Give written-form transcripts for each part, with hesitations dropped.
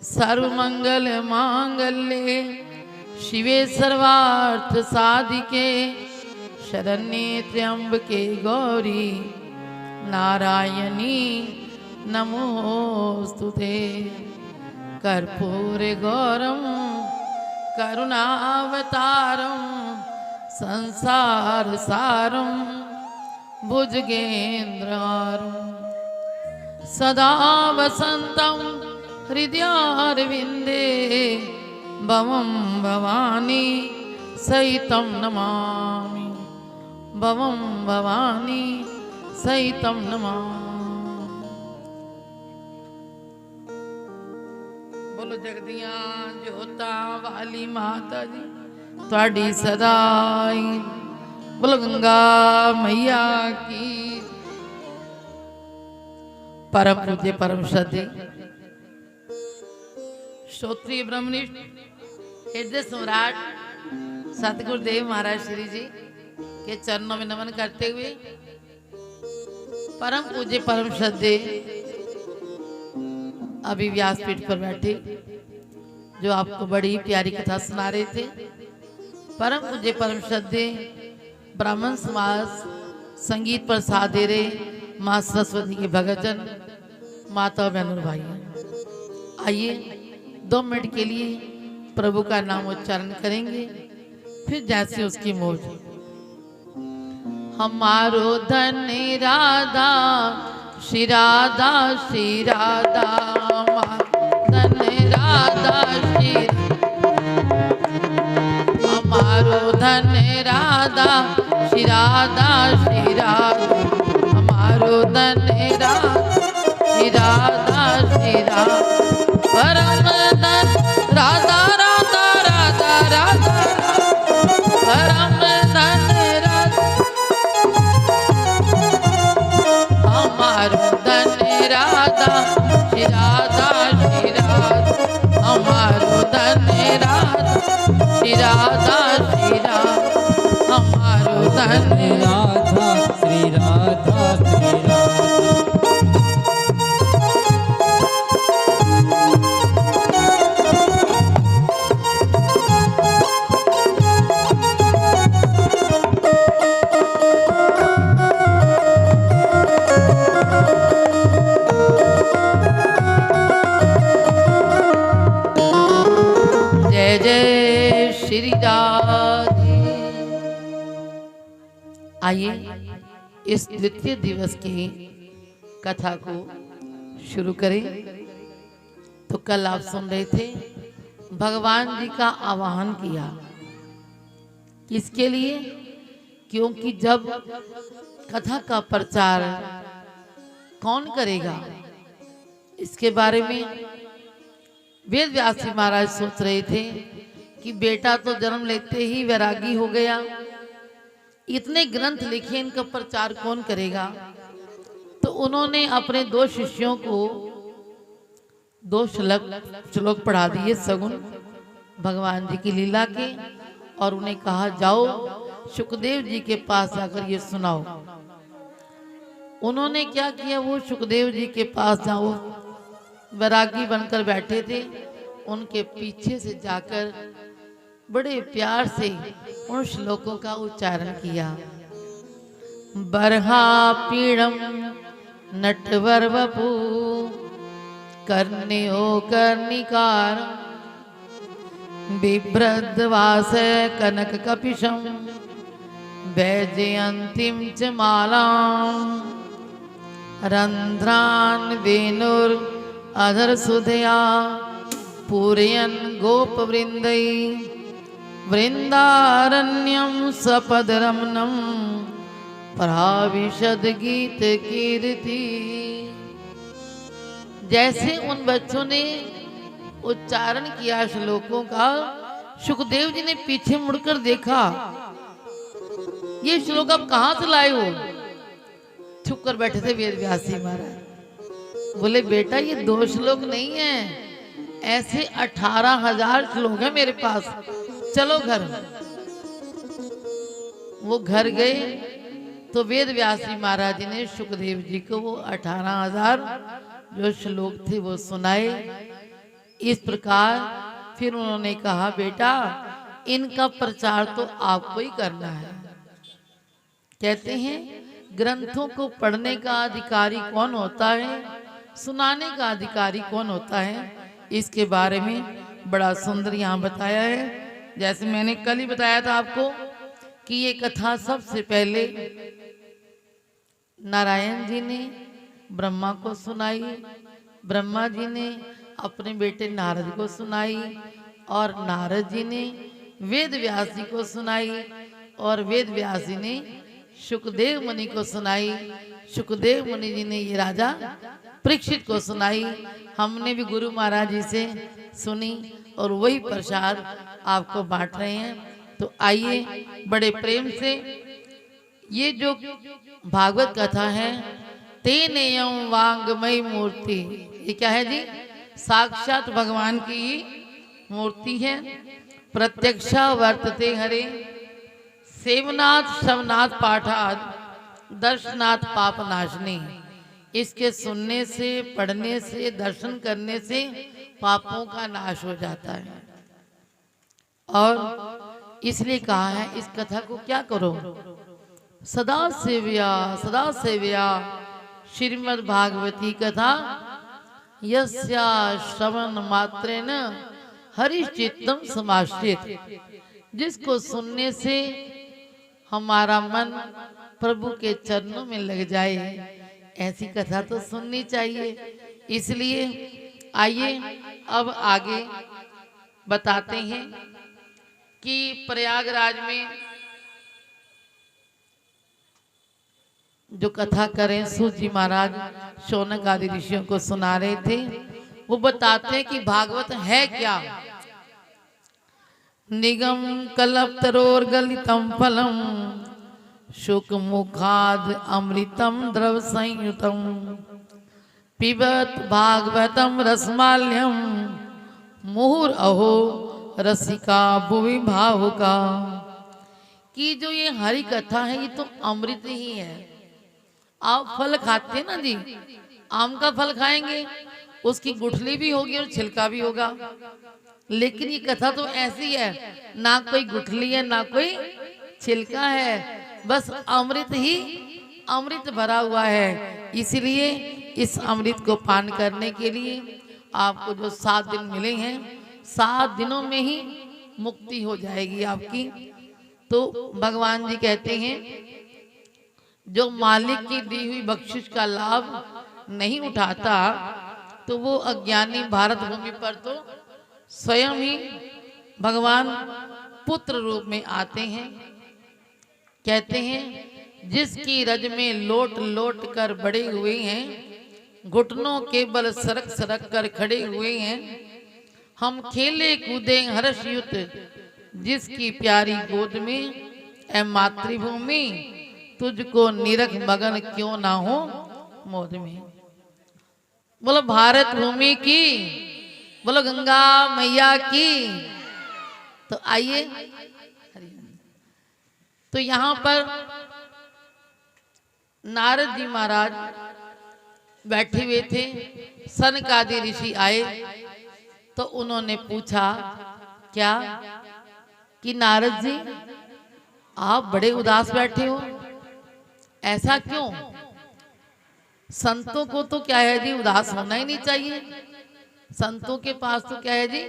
सर्वमंगल मांगल्ये शिवे सर्वार्थ साधिके शरण्ये त्र्यंबके गौरी नारायणी नमोस्तुते। कर्पूरे गौरम करुणावतारम संसार सारम भुजगेन्द्रहारम सदा वसन्तं हृदयारविन्दे भवं भवानी सहितं नमामि। भवं भवानी सहितं नमामि। बोलो जगदिया जोता वाली माता जी तुहाडी सदाई। बोलो गंगा मैया की। परम पूज्य परम श्रद्धे श्रोत्रिय ब्रह्मनिष्ठ हृदय सम्राट सतगुरुदेव महाराज श्री जी के चरणों में नमन करते हुए परम पूज्य परम श्रद्धे अभी व्यासपीठ पर बैठे जो आपको बड़ी प्यारी कथा सुना रहे थे। परम पूज्य परम श्रद्धे ब्राह्मण समाज संगीत पर साथ दे रहे माँ सरस्वती के भगतजन माता बहनों भाई, आइए 2 मिनट के लिए प्रभु का नाम उच्चारण करेंगे, फिर जैसे उसकी मौज। हमारो धन राधा श्री राधा श्री राधा धन राधा श्री हमारो धन राधा श्री राधा श्री राधा हमारो धन श्री राधा श्री राधा परम धन राधा राधा राधा राधा परम धन राधा हमारो धन राधा श्री राधा श्री राधा हमारो धन राधा श्री राधा श्री राधा हमारो धन राधा श्री राधा श्री राधा। जय जय श्री राधे। आइए इस द्वितीय दिवस की कथा को शुरू करें। तो कल आप सुन रहे थे भगवान जी का आवाहन किया, किसके लिए? क्योंकि जब कथा का प्रचार कौन करेगा इसके बारे में वेद व्यास जी महाराज सोच रहे थे कि बेटा तो जन्म लेते ही वैरागी हो गया, इतने ग्रंथ लिखे, इनका प्रचार कौन करेगा? तो उन्होंने अपने 2 शिष्यों को 2 श्लोक पढ़ा दिए सगुन भगवान जी की लीला के, और उन्हें कहा जाओ सुखदेव जी के पास जाकर ये सुनाओ। उन्होंने क्या किया, वो सुखदेव जी के पास जाओ वैरागी बनकर बैठे थे, उनके पीछे से जाकर बड़े प्यार से उन श्लोकों का उच्चारण किया। बरहा पीड़म नटवर वपु कर्ण्यो कर्णिकार बिभ्रद्वास कनक कपिशम वैजयंतीम च मालाम रंध्रान वेणुर अधर सुधया पूरयन गोप वृंदई वृंदारण्यम सपद रमनम प्राविशद गीत कीर्ति। जैसे उन बच्चों ने उच्चारण किया श्लोकों का, सुखदेव जी ने पीछे मुड़कर देखा, ये श्लोक आप कहां से लाए हो? छुप कर बैठे थे वेद व्यास जी महाराज। बोले बेटा ये 2 श्लोक नहीं है, ऐसे 18,000 श्लोक है मेरे पास, चलो घर। वो घर गए तो वेद व्यास जी महाराज जी ने सुखदेव जी को वो 18,000 जो श्लोक थे वो सुनाए। इस प्रकार फिर उन्होंने कहा, बेटा इनका प्रचार तो आपको ही करना है। कहते हैं ग्रंथों को पढ़ने का अधिकारी कौन होता है, सुनाने का अधिकारी कौन होता है, इसके बारे में बड़ा सुंदर यहाँ बताया है। जैसे मैंने कल ही बताया था आपको कि ये कथा सबसे पहले नारायण जी ने ब्रह्मा को सुनाई, ब्रह्मा जी ने अपने बेटे नारद को सुनाई, और नारद जी ने वेद व्यास जी को सुनाई, और वेद व्यास जी ने शुकदेव मुनि को सुनाई, शुकदेव मुनि जी ने ये राजा परीक्षित को सुनाई। हमने भी गुरु महाराज जी से सुनी और वही प्रसाद आपको बांट रहे हैं। तो आइए बड़े प्रेम से ये जो भागवत कथा है, तेनेयम वांगमयी मूर्ति, ये क्या है जी? साक्षात भगवान की मूर्ति है। प्रत्यक्षा वर्तते हरे, सेवनाथ शवनाथ पाठात दर्शनाथ पाप नाशनी। इसके सुनने से, पढ़ने से, दर्शन करने से पापों का नाश हो जाता है। और इसलिए कहा है इस कथा को क्या करो, सदा सेव्या श्रीमद् भागवती कथा यस्या श्रवण मात्रेण हरिश्चित्तम समाश्रित। जिसको सुनने से हमारा मन प्रभु के चरणों में लग जाए, ऐसी कथा तो सुननी चाहिए। इसलिए आइए अब आगे बताते हैं कि प्रयागराज में जो कथा करें सूत जी महाराज शौनक आदि ऋषियों को सुना रहे थे, वो बताते हैं कि भागवत है क्या। निगम कल्पतरोर गलितम फलम शुक मुखाद अमृतम द्रव संयुतम पिबत भागवतम रसमाल्यम मुहुर अहो रसिका भुवि भावुका। कि जो ये हरि कथा है ये तो अमृत ही है। आप फल खाते हैं ना जी, आम का फल खाएंगे, उसकी गुठली भी होगी और छिलका भी होगा, लेकिन ये कथा तो ऐसी है, ना कोई गुठली है ना कोई छिलका है, बस अमृत ही अमृत भरा हुआ है। इसलिए इस अमृत को पान करने के लिए आपको जो 7 दिन मिले हैं, 7 दिनों में ही मुक्ति हो जाएगी आपकी। तो भगवान जी कहते हैं जो मालिक की दी हुई बख्शिश का लाभ नहीं उठाता, तो वो अज्ञानी भारत भूमि पर तो स्वयं ही भगवान पुत्र रूप में आते हैं। कहते हैं जिसकी रज में लोट लोट कर बड़े हुए हैं, घुटनों के बल सरक सरक कर खड़े हुए हैं, हम खेले कूदे हर्षयुत जिसकी प्यारी गोद में, ऐ मातृभूमि तुझको निरख मगन क्यों ना हो मोद में। बोलो भारत भूमि की, बोलो गंगा मैया की। तो आइए, तो यहाँ पर नारद जी महाराज बैठे हुए थे, सनक आदि ऋषि आए तो उन्होंने पूछा क्या कि नारद जी आप बड़े उदास बैठे हो, ऐसा क्यों? संतों को तो क्या है जी, उदास होना ही नहीं चाहिए। संतों के पास तो क्या है जी,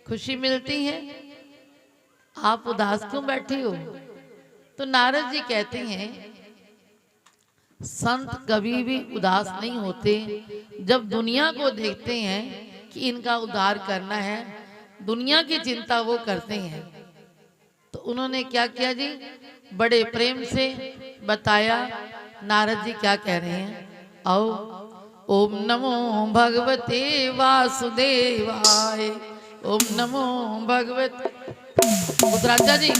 खुशी मिलती है, आप उदास क्यों बैठे हो? तो नारद जी कहते हैं संत कभी भी उदास नहीं होते। जब दुनिया को देखते हैं कि इनका उद्धार करना है, दुनिया की चिंता वो करते हैं। तो उन्होंने क्या किया जी, बड़े प्रेम से बताया। नारद जी क्या कह रहे हैं, आओ ओम नमो भगवते वासुदेवाय, ओम नमो भगवते उत्तराजा जी,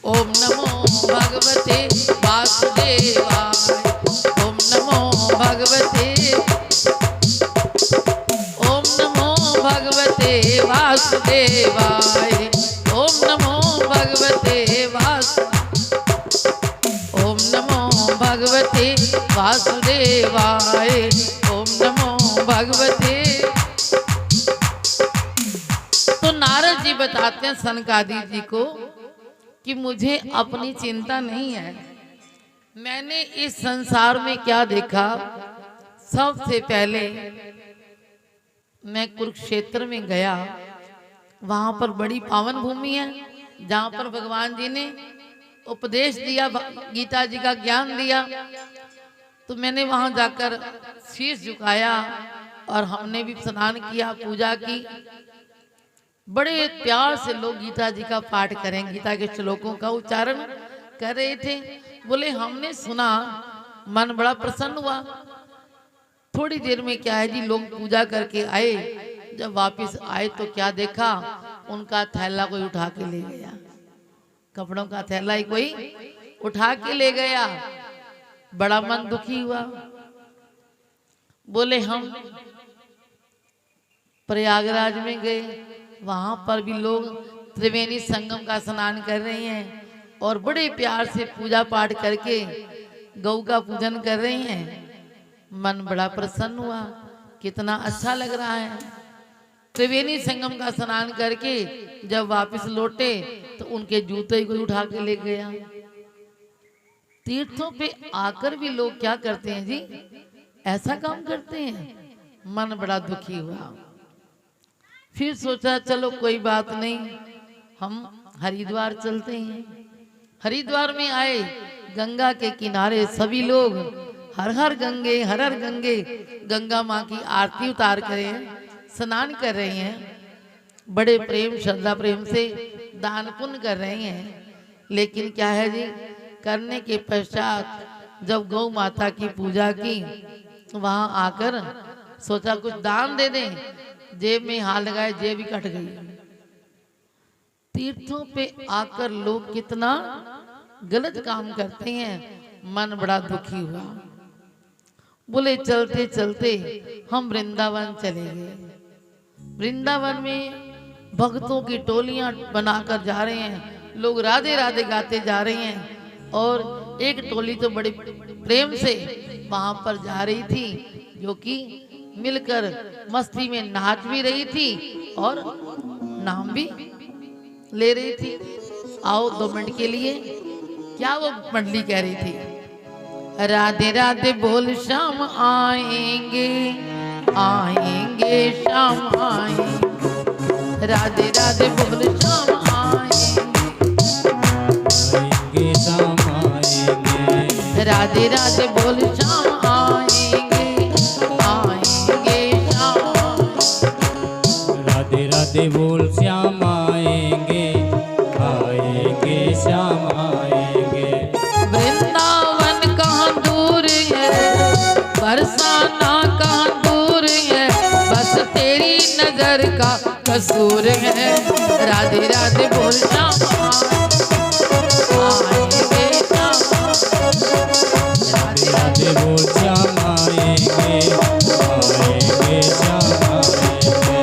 ओम नमो भगवते वासुदेवाय, ओम नमो भगवते, ओम नमो भगवते वासुदेवाय, ओम नमो भगवते ओम नमो भगवते वासुदेवाय, ओम नमो भगवते। बताते हैं सनकादिक जी को कि मुझे अपनी चिंता नहीं है। मैंने इस संसार में क्या देखा, सबसे पहले मैं कुरुक्षेत्र में गया। वहां पर बड़ी पावन भूमि है जहां पर भगवान जी ने उपदेश दिया, गीता जी का ज्ञान दिया। तो मैंने वहां जाकर शीश झुकाया और हमने भी स्नान किया, पूजा की। बड़े प्यार से लोग गीता जी का पाठ करें, गीता के श्लोकों का उच्चारण कर रहे थे। बोले हमने सुना, मन बड़ा प्रसन्न हुआ। थोड़ी देर में क्या है जी, लोग पूजा करके आए। जब वापस आए तो क्या देखा, उनका थैला कोई उठा के ले गया, कपड़ों का थैला ही कोई उठा के ले गया। बड़ा मन दुखी हुआ। बोले हम प्रयागराज में गए, वहां पर भी लोग त्रिवेणी संगम का स्नान कर रहे हैं और बड़े प्यार से पूजा पाठ करके गौ का पूजन कर रहे हैं। मन बड़ा प्रसन्न हुआ, कितना अच्छा लग रहा है। त्रिवेणी संगम का स्नान करके जब वापस लौटे तो उनके जूते ही कोई उठा के ले गया। तीर्थों पे आकर भी लोग क्या करते हैं जी, ऐसा काम करते हैं। मन बड़ा दुखी हुआ। फिर सोचा चलो कोई बात नहीं, हम हरिद्वार चलते हैं। हरिद्वार में आए, गंगा के किनारे सभी लोग हर हर गंगे हर हर गंगे, गंगा माँ की आरती उतार करे स्नान कर रहे हैं। बड़े प्रेम श्रद्धा प्रेम से दान पुण्य कर रहे हैं। लेकिन क्या है जी, करने के पश्चात जब गौ माता की पूजा की, वहां आकर सोचा कुछ दान दे दें। जेब में हाथ लगाए, जेब ही कट गई। तीर्थों पे आकर लोग कितना गलत काम करते हैं। मन बड़ा दुखी हुआ। बोले चलते चलते हम वृंदावन चले गए। वृंदावन में भक्तों की टोलियां बनाकर जा रहे हैं, लोग राधे राधे गाते जा रहे हैं। और एक टोली तो बड़े प्रेम से वहां पर जा रही थी, जो कि मिलकर मस्ती में नाच भी रही थी और नाम भी ले रही थी। आओ 2 मिनट के लिए, क्या वो मंडली कह रही थी, राधे राधे बोल शाम आएंगे, आएंगे शाम आएंगे, राधे राधे बोल शाम आएंगे, शाम आएंगे, राधे राधे बोल शाम आएंगे, आएंगे शाम, राधे राधे बोल श्याम आएंगे, आएंगे श्याम आएंगे। वृंदावन कहाँ दूर है, बरसाना कहाँ दूर है, बस तेरी नजर का कसूर है। राधे राधे बोल श्याम आएंगे श्याम, राधे राधे बोल श्याम आएंगे, आएंगे श्याम आएंगे।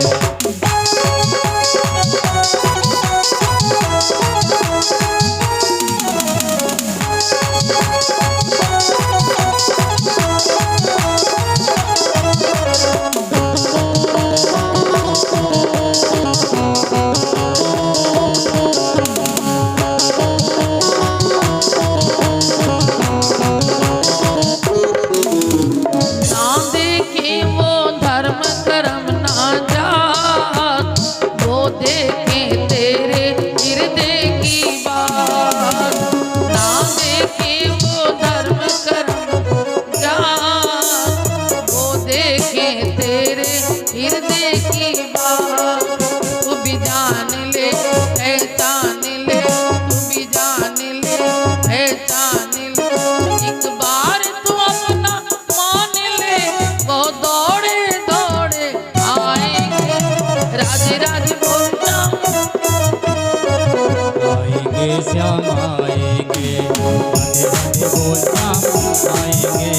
श्याम आएंगे, राधे राधे बोल श्याम आएंगे,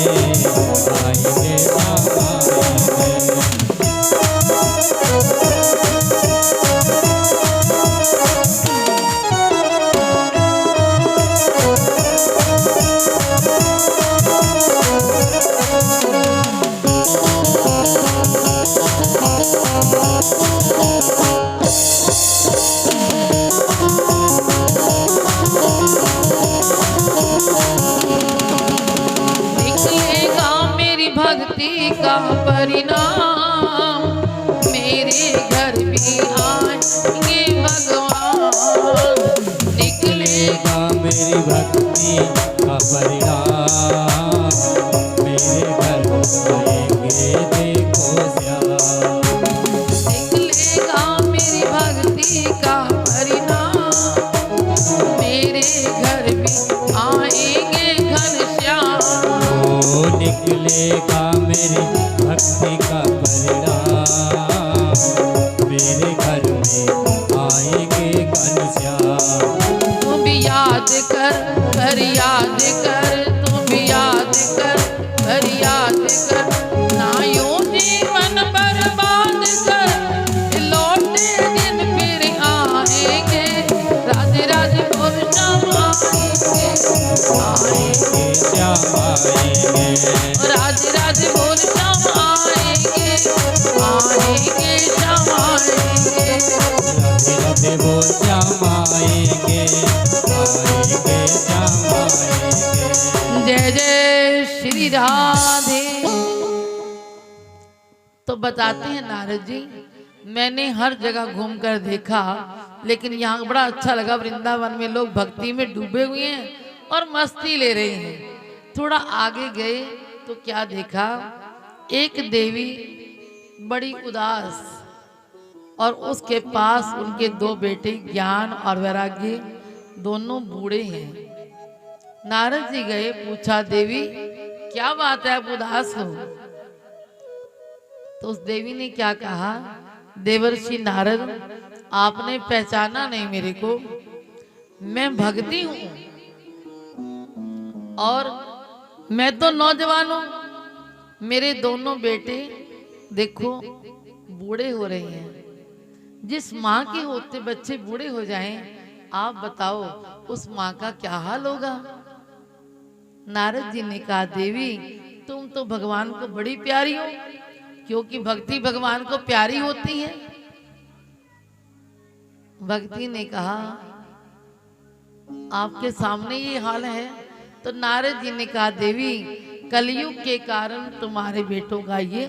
आएंगे श्याम आएंगे। घर भी आएंगे घनश्याम। ओ निकलेगा मेरी भक्ति का परिणाम, मेरे घर में आएंगे घनश्याम। तू भी याद कर याद कर, तू भी याद कर याद कर, ना यूं जीवन बर्बाद कर, लौटे दिन फिर आएंगे, राधे राधे बोल श्याम आएंगे, आएंगे श्याम आएंगे, राधे राधे बोल श्याम आएंगे, आएंगे श्याम आएंगे, राधे राधे बोल श्याम आएंगे, आएंगे श्याम आएंगे। जय जय श्री राधे। तो बताते हैं नारद जी, मैंने हर जगह घूमकर देखा, लेकिन यहाँ बड़ा अच्छा लगा। वृंदावन में लोग भक्ति में डूबे हुए हैं और मस्ती ले रहे हैं। थोड़ा आगे गए तो क्या देखा, एक देवी बड़ी उदास और उसके पास उनके दो बेटे ज्ञान और वैराग्य दोनों बूढ़े हैं। नारद जी गए, पूछा देवी क्या बात है, आप उदास हो? तो उस देवी ने क्या कहा, देवर्षि नारद आपने पहचाना नहीं मेरे को, मैं भगती हूं और मैं तो नौजवान हूं, मेरे दोनों बेटे देखो बूढ़े हो रहे हैं। जिस माँ के होते बच्चे बूढ़े हो जाएं, आप बताओ उस माँ का क्या हाल होगा। नारद जी ने कहा देवी तुम तो भगवान को बड़ी प्यारी हो, क्योंकि भक्ति भगवान को प्यारी होती है। भक्ति ने कहा आपके सामने ये हाल है। तो नारद जी ने कहा देवी कलयुग के कारण तुम्हारे बेटों का ये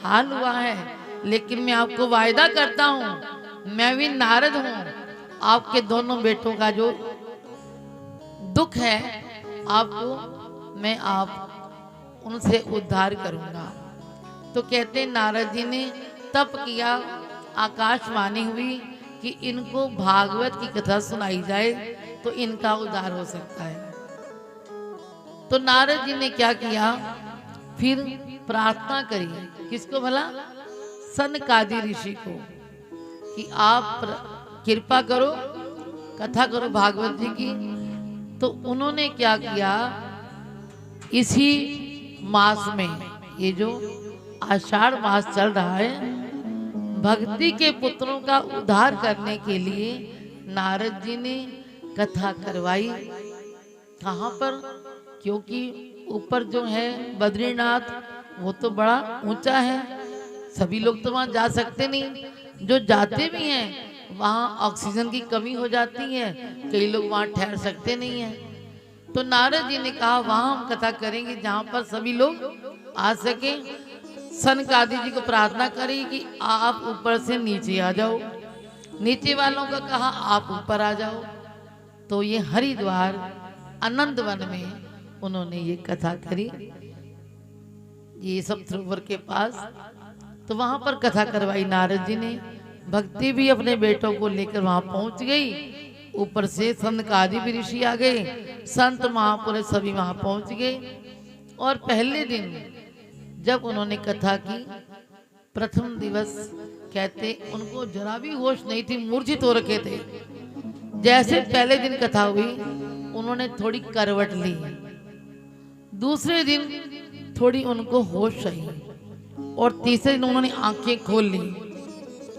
हाल हुआ है, लेकिन मैं आपको वायदा करता हूं, मैं भी नारद हूं, आपके दोनों बेटों का जो दुख है आपको मैं आप उनसे उद्धार करूंगा। तो कहते नारद जी ने तप किया, आकाशवाणी हुई कि इनको भागवत की कथा सुनाई जाए तो इनका उद्धार हो सकता है। तो नारद जी ने क्या किया, फिर प्रार्थना करी, किसको भला, सनकादि ऋषि को, कि आप कृपा करो कथा करो भागवत जी की। तो उन्होंने क्या किया, इसी मास में, ये जो आषाढ़ मास चल रहा है, भक्ति के पुत्रों का उद्धार करने के लिए नारद जी ने कथा करवाई। कहाँ पर, क्योंकि ऊपर जो है बद्रीनाथ वो तो बड़ा ऊंचा है, सभी लोग तो वहाँ जा सकते नहीं, जो जाते भी हैं वहाँ ऑक्सीजन की कमी हो जाती है, कई लोग वहाँ ठहर सकते नहीं हैं। तो नारद जी ने कहा वहाँ हम कथा करेंगे जहाँ पर सभी लोग आ सके। सनकादि जी को प्रार्थना करी कि आप ऊपर से नीचे आ जाओ, नीचे वालों का कहा आप ऊपर आ जाओ। तो ये हरिद्वार आनंद वन में उन्होंने ये कथा करी, ये सब सरोवर के पास। तो वहां पर कथा करवाई नारद जी ने। भक्ति भी अपने बेटों को लेकर वहां पहुंच गई, ऊपर से सनकादि भी ऋषि आ गए, संत महापुरुष सभी वहां पहुंच गए। और पहले दिन जब उन्होंने कथा की, प्रथम दिवस कहते उनको जरा भी होश नहीं थी, मूर्छित हो रखे थे। जैसे पहले दिन कथा हुई उन्होंने थोड़ी करवट ली, दूसरे दिन थोड़ी उनको होश आई, और तीसरे दिन उन्होंने आंखें खोल ली,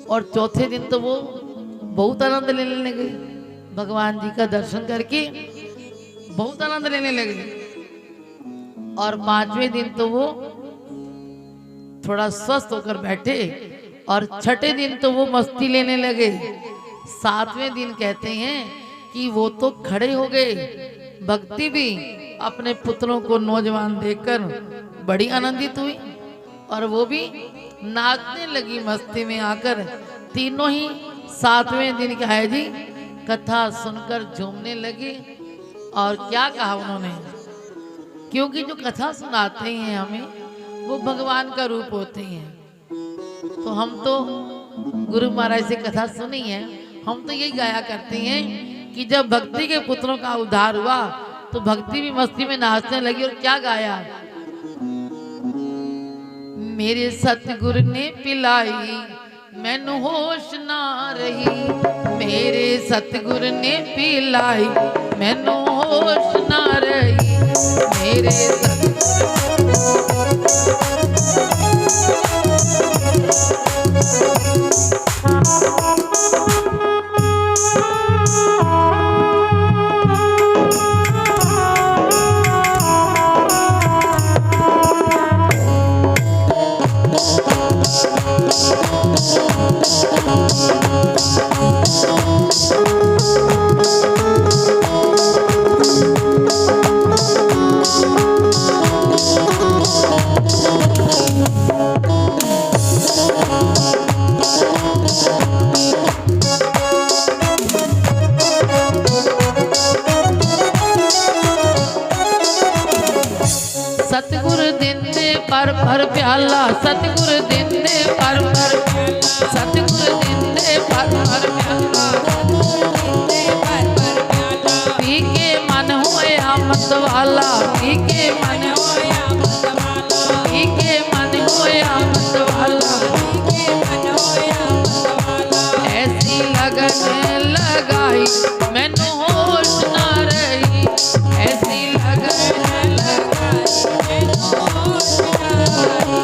और चौथे दिन तो वो बहुत आनंद लेने लगे, भगवान जी का दर्शन करके बहुत आनंद लेने लगे। और पांचवें दिन तो वो थोड़ा स्वस्थ होकर बैठे, और छठे दिन तो वो मस्ती लेने लगे। सातवें दिन कहते हैं कि वो तो खड़े हो गए। भक्ति भी अपने पुत्रों को नौजवान देखकर बड़ी आनंदित हुई, और वो भी नाचने लगी मस्ती में आकर। तीनों ही सातवें दिन क्या है जी, कथा सुनकर झूमने लगे। और क्या कहा उन्होंने, क्योंकि जो कथा सुनाते हैं हमें वो भगवान का रूप होते हैं। तो हम तो गुरु महाराज से कथा सुनी है, हम तो यही गाया करते हैं कि जब भक्ति के पुत्रों का उद्धार हुआ तो भक्ति भी मस्ती में नाचने लगी और क्या गाया, मेरे सतगुरु ने पिलाई मैनू होश ना रही, मेरे सतगुरु ने पिलाई मैनू होश ना रही, मेरे सतगुरु दिंदे पर प्याला, सतगुरु दिंदे पर सतगुरु दिंदे पर प्याला, पी के मन होया मतवाला, पी के मन होया मतवाला, पी के मन होया मतवाला, ऐसी लगन लगाई मैनू होश ना रही, ऐसी लगन लगाई मैनू होश ना रही।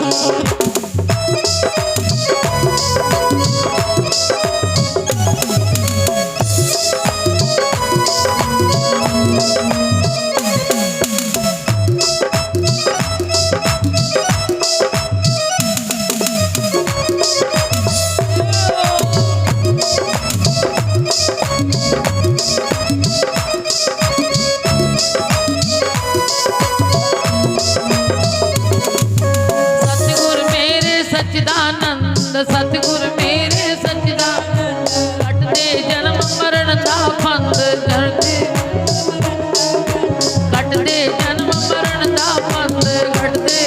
सतगुरु मेरे सच्चिदानंद, कटदे जन्म मरण दा फंद, कटदे जन्म मरण दा फंद, कटदे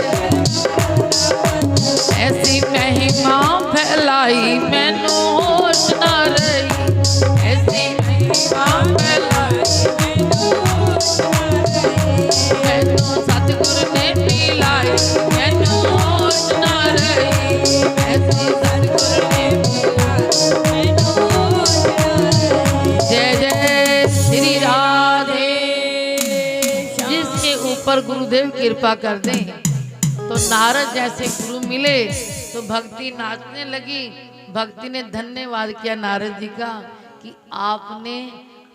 ऐसी महिमा फैलाई मैनू होश ना रही, ऐसी महिमा फैलाई मैनू होश ना रही, मैनू सतगुरु ने पिलाई मैनू होश ना रही, ऐसी सतगुरु ने पिलाई मैनू होश ना रही। जय जय श्री राधे। जिसके ऊपर गुरुदेव कृपा कर दें, तो नारद जैसे गुरु मिले तो भक्ति नाचने लगी। भक्ति ने धन्यवाद किया नारद जी का कि आपने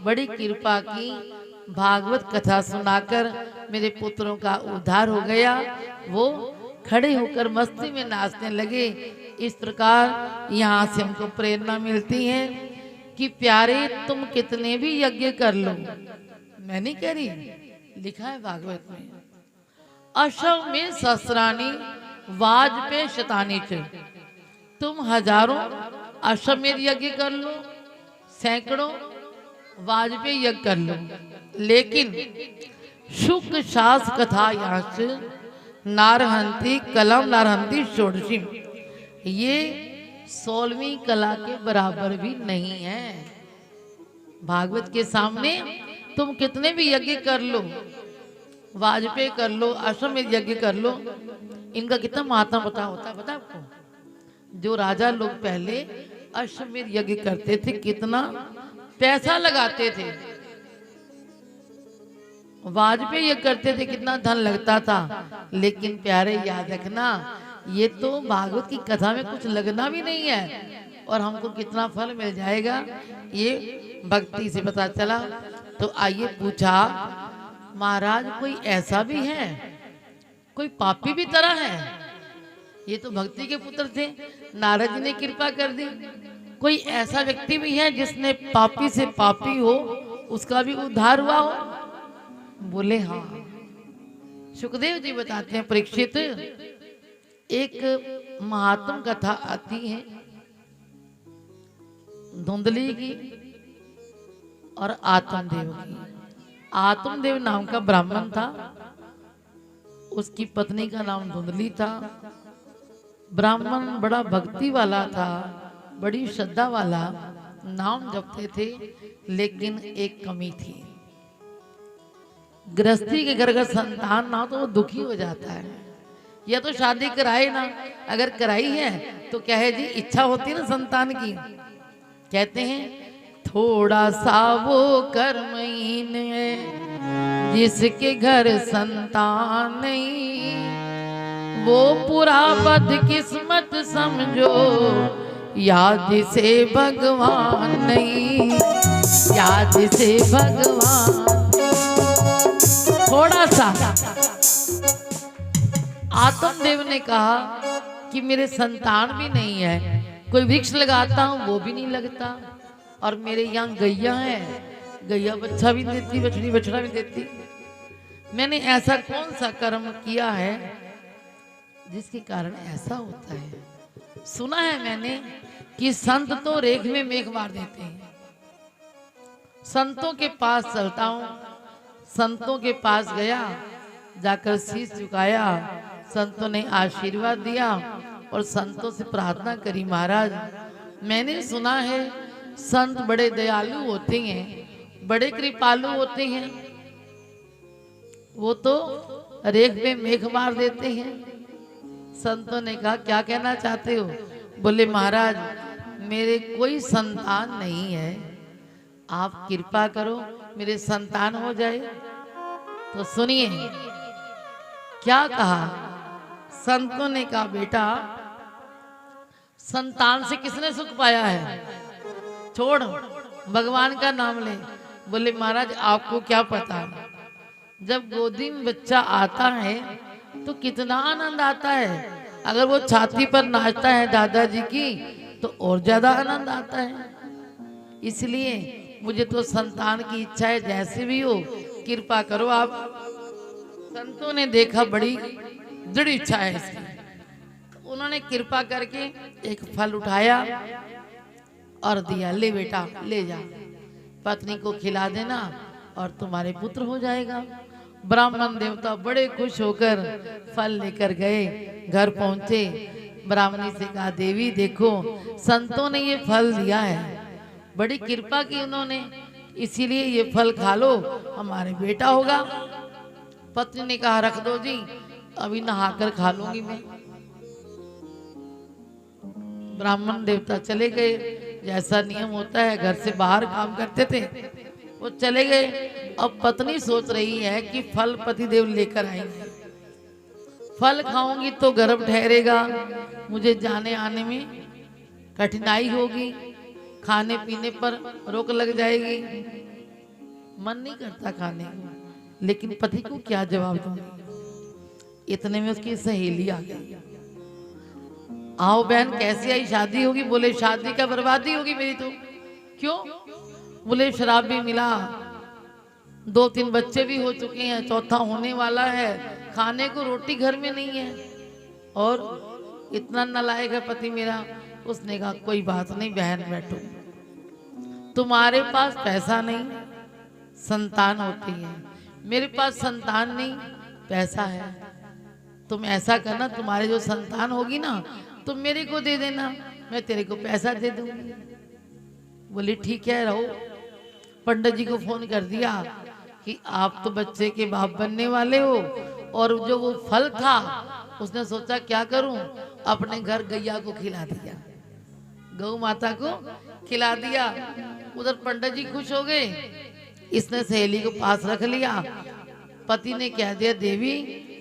बड़ी कृपा की, भागवत कथा सुनाकर मेरे पुत्रों का उद्धार हो गया। वो खड़े होकर मस्ती में नाचने लगे। इस प्रकार यहाँ से हमको प्रेरणा मिलती है कि प्यारे तुम कितने भी यज्ञ कर लो, मैं नहीं कह रही, लिखा है भागवत में, अशव में सहस्रानी वाजपेय शतानी च, तुम हजारों अश्वमेध यज्ञ कर लो, सैकड़ों वाजपेय यज्ञ कर लो, लेकिन शुक शास कथा यांश नारहंती कलम नारहंती षोडशी, ये 16वीं कला के बराबर भी नहीं है। भागवत के सामने तुम कितने भी यज्ञ कर लो, वाजपेय कर लो, अश्वमेध यज्ञ कर लो, इनका कितना महात्मा पता होता है, पता आपको? जो राजा लोग पहले अश्वमेध यज्ञ करते थे कितना पैसा लगाते थे, वाजपेय यज्ञ करते थे कितना धन लगता था। लेकिन प्यारे याद रखना, ये तो भागवत की कथा में कुछ लगना भी नहीं है और हमको कितना फल मिल जाएगा ये भक्ति से पता चला। तो आइए पूछा, महाराज कोई ऐसा भी है, कोई पापी भी तरह है? ये तो भक्ति के पुत्र थे, नारद जी ने कृपा कर दी। कोई ऐसा व्यक्ति भी है जिसने पापी से पापी हो उसका भी उद्धार हुआ हो? बोले हाँ। सुखदेव जी बताते हैं, परीक्षित, एक महात्म कथा आती है धुंधली की और आत्मदेव की। आत्मदेव नाम का ब्राह्मण था, उसकी पत्नी का नाम धुंधली था। ब्राह्मण बड़ा भक्ति वाला था, बड़ी श्रद्धा वाला, नाम जपते थे, लेकिन एक कमी थी। गृहस्थी के घर अगर संतान ना हो तो वो दुखी हो जाता है। या तो शादी कराए ना, अगर कराई है तो क्या है जी, इच्छा होती है ना संतान की। कहते हैं थोड़ा सा वो कर्महीन है जिसके घर संतान नहीं, वो पूरा बदकिस्मत समझो, याद से भगवान नहीं, याद से भगवान। थोड़ा सा आत्मदेव ने कहा कि मेरे संतान भी नहीं है, कोई वृक्ष लगाता हूँ वो भी नहीं लगता, और मेरे यहाँ गैया है, गैया बच्चा भी देती, बछड़ी बछड़ा भी देती। मैंने ऐसा कौन सा कर्म किया है जिसके कारण ऐसा होता है। सुना है मैंने कि संत तो रेख में मेघ मार देते हैं। संतों के पास चलता हूँ, संतों के पास गया, जाकर शीश झुकाया, संतों ने आशीर्वाद दिया और संतों से प्रार्थना करी, महाराज मैंने सुना है संत बड़े दयालु होते हैं, बड़े कृपालु होते हैं, वो तो रेख में मेघ मार देते हैं। संतों ने कहा क्या कहना चाहते हो? बोले महाराज मेरे कोई संतान नहीं है, आप कृपा करो मेरे संतान हो जाए। तो सुनिए क्या कहा संतों ने। कहा बेटा संतान से किसने सुख पाया है, छोड़ भगवान का नाम ले। बोले महाराज आपको क्या पता, जब गोदी में बच्चा आता है तो कितना आनंद आता है। अगर वो छाती पर नाचता है दादाजी की तो और ज्यादा आनंद आता है। इसलिए मुझे तो संतान की इच्छा है, जैसे भी हो कृपा करो आप। संतों ने देखा बड़ी दृढ़ इच्छा है इसकी, उन्होंने कृपा करके एक फल उठाया और दिया, ले बेटा ले जा, पत्नी को खिला देना और तुम्हारे पुत्र हो जाएगा। ब्राह्मण देवता बड़े खुश होकर फल लेकर गए, घर पहुंचे, ब्राह्मणी से कहा देवी देखो संतों ने ये फल दिया है, बड़ी कृपा की उन्होंने, इसीलिए ये फल खा लो हमारे बेटा होगा। पत्नी ने कहा रख दो जी, अभी नहाकर खा लूंगी मैं। ब्राह्मण देवता चले गए, जैसा नियम होता है घर से बाहर काम करते थे वो चले गए। अब पत्नी सोच रही है कि फल पतिदेव लेकर आएंगे, फल खाऊंगी तो गर्भ ठहरेगा, मुझे जाने आने में कठिनाई होगी, खाने पीने पर रोक लग जाएगी, मन नहीं करता खाने को, लेकिन पति को क्या जवाब दूंगी। इतने में उसकी सहेली आ गई, आओ बहन कैसी आई, शादी होगी? बोले शादी का बर्बादी होगी मेरी तो। क्यों? बोले शराब भी मिला, 2-3 बच्चे भी हो चुके हैं, चौथा होने वाला है, खाने को रोटी घर में नहीं है, और इतना नालायक है पति मेरा। उसने कहा कोई बात नहीं बहन बैठो, तुम्हारे पास पैसा नहीं संतान होती है, मेरे पास संतान नहीं पैसा है, तुम ऐसा करना तुम्हारे जो संतान होगी ना तुम मेरे को दे देना, मैं तेरे को पैसा दे दूंगी। बोली ठीक है रहो। पंडित जी को फोन कर दिया कि आप तो बच्चे के बाप बनने वाले हो, और जो वो फल था उसने सोचा क्या करूं, अपने घर गैया को खिला दिया, गौ माता को खिला दिया। उधर पंडित जी खुश हो गए, इसने सहेली को पास रख लिया। पति ने कह दिया देवी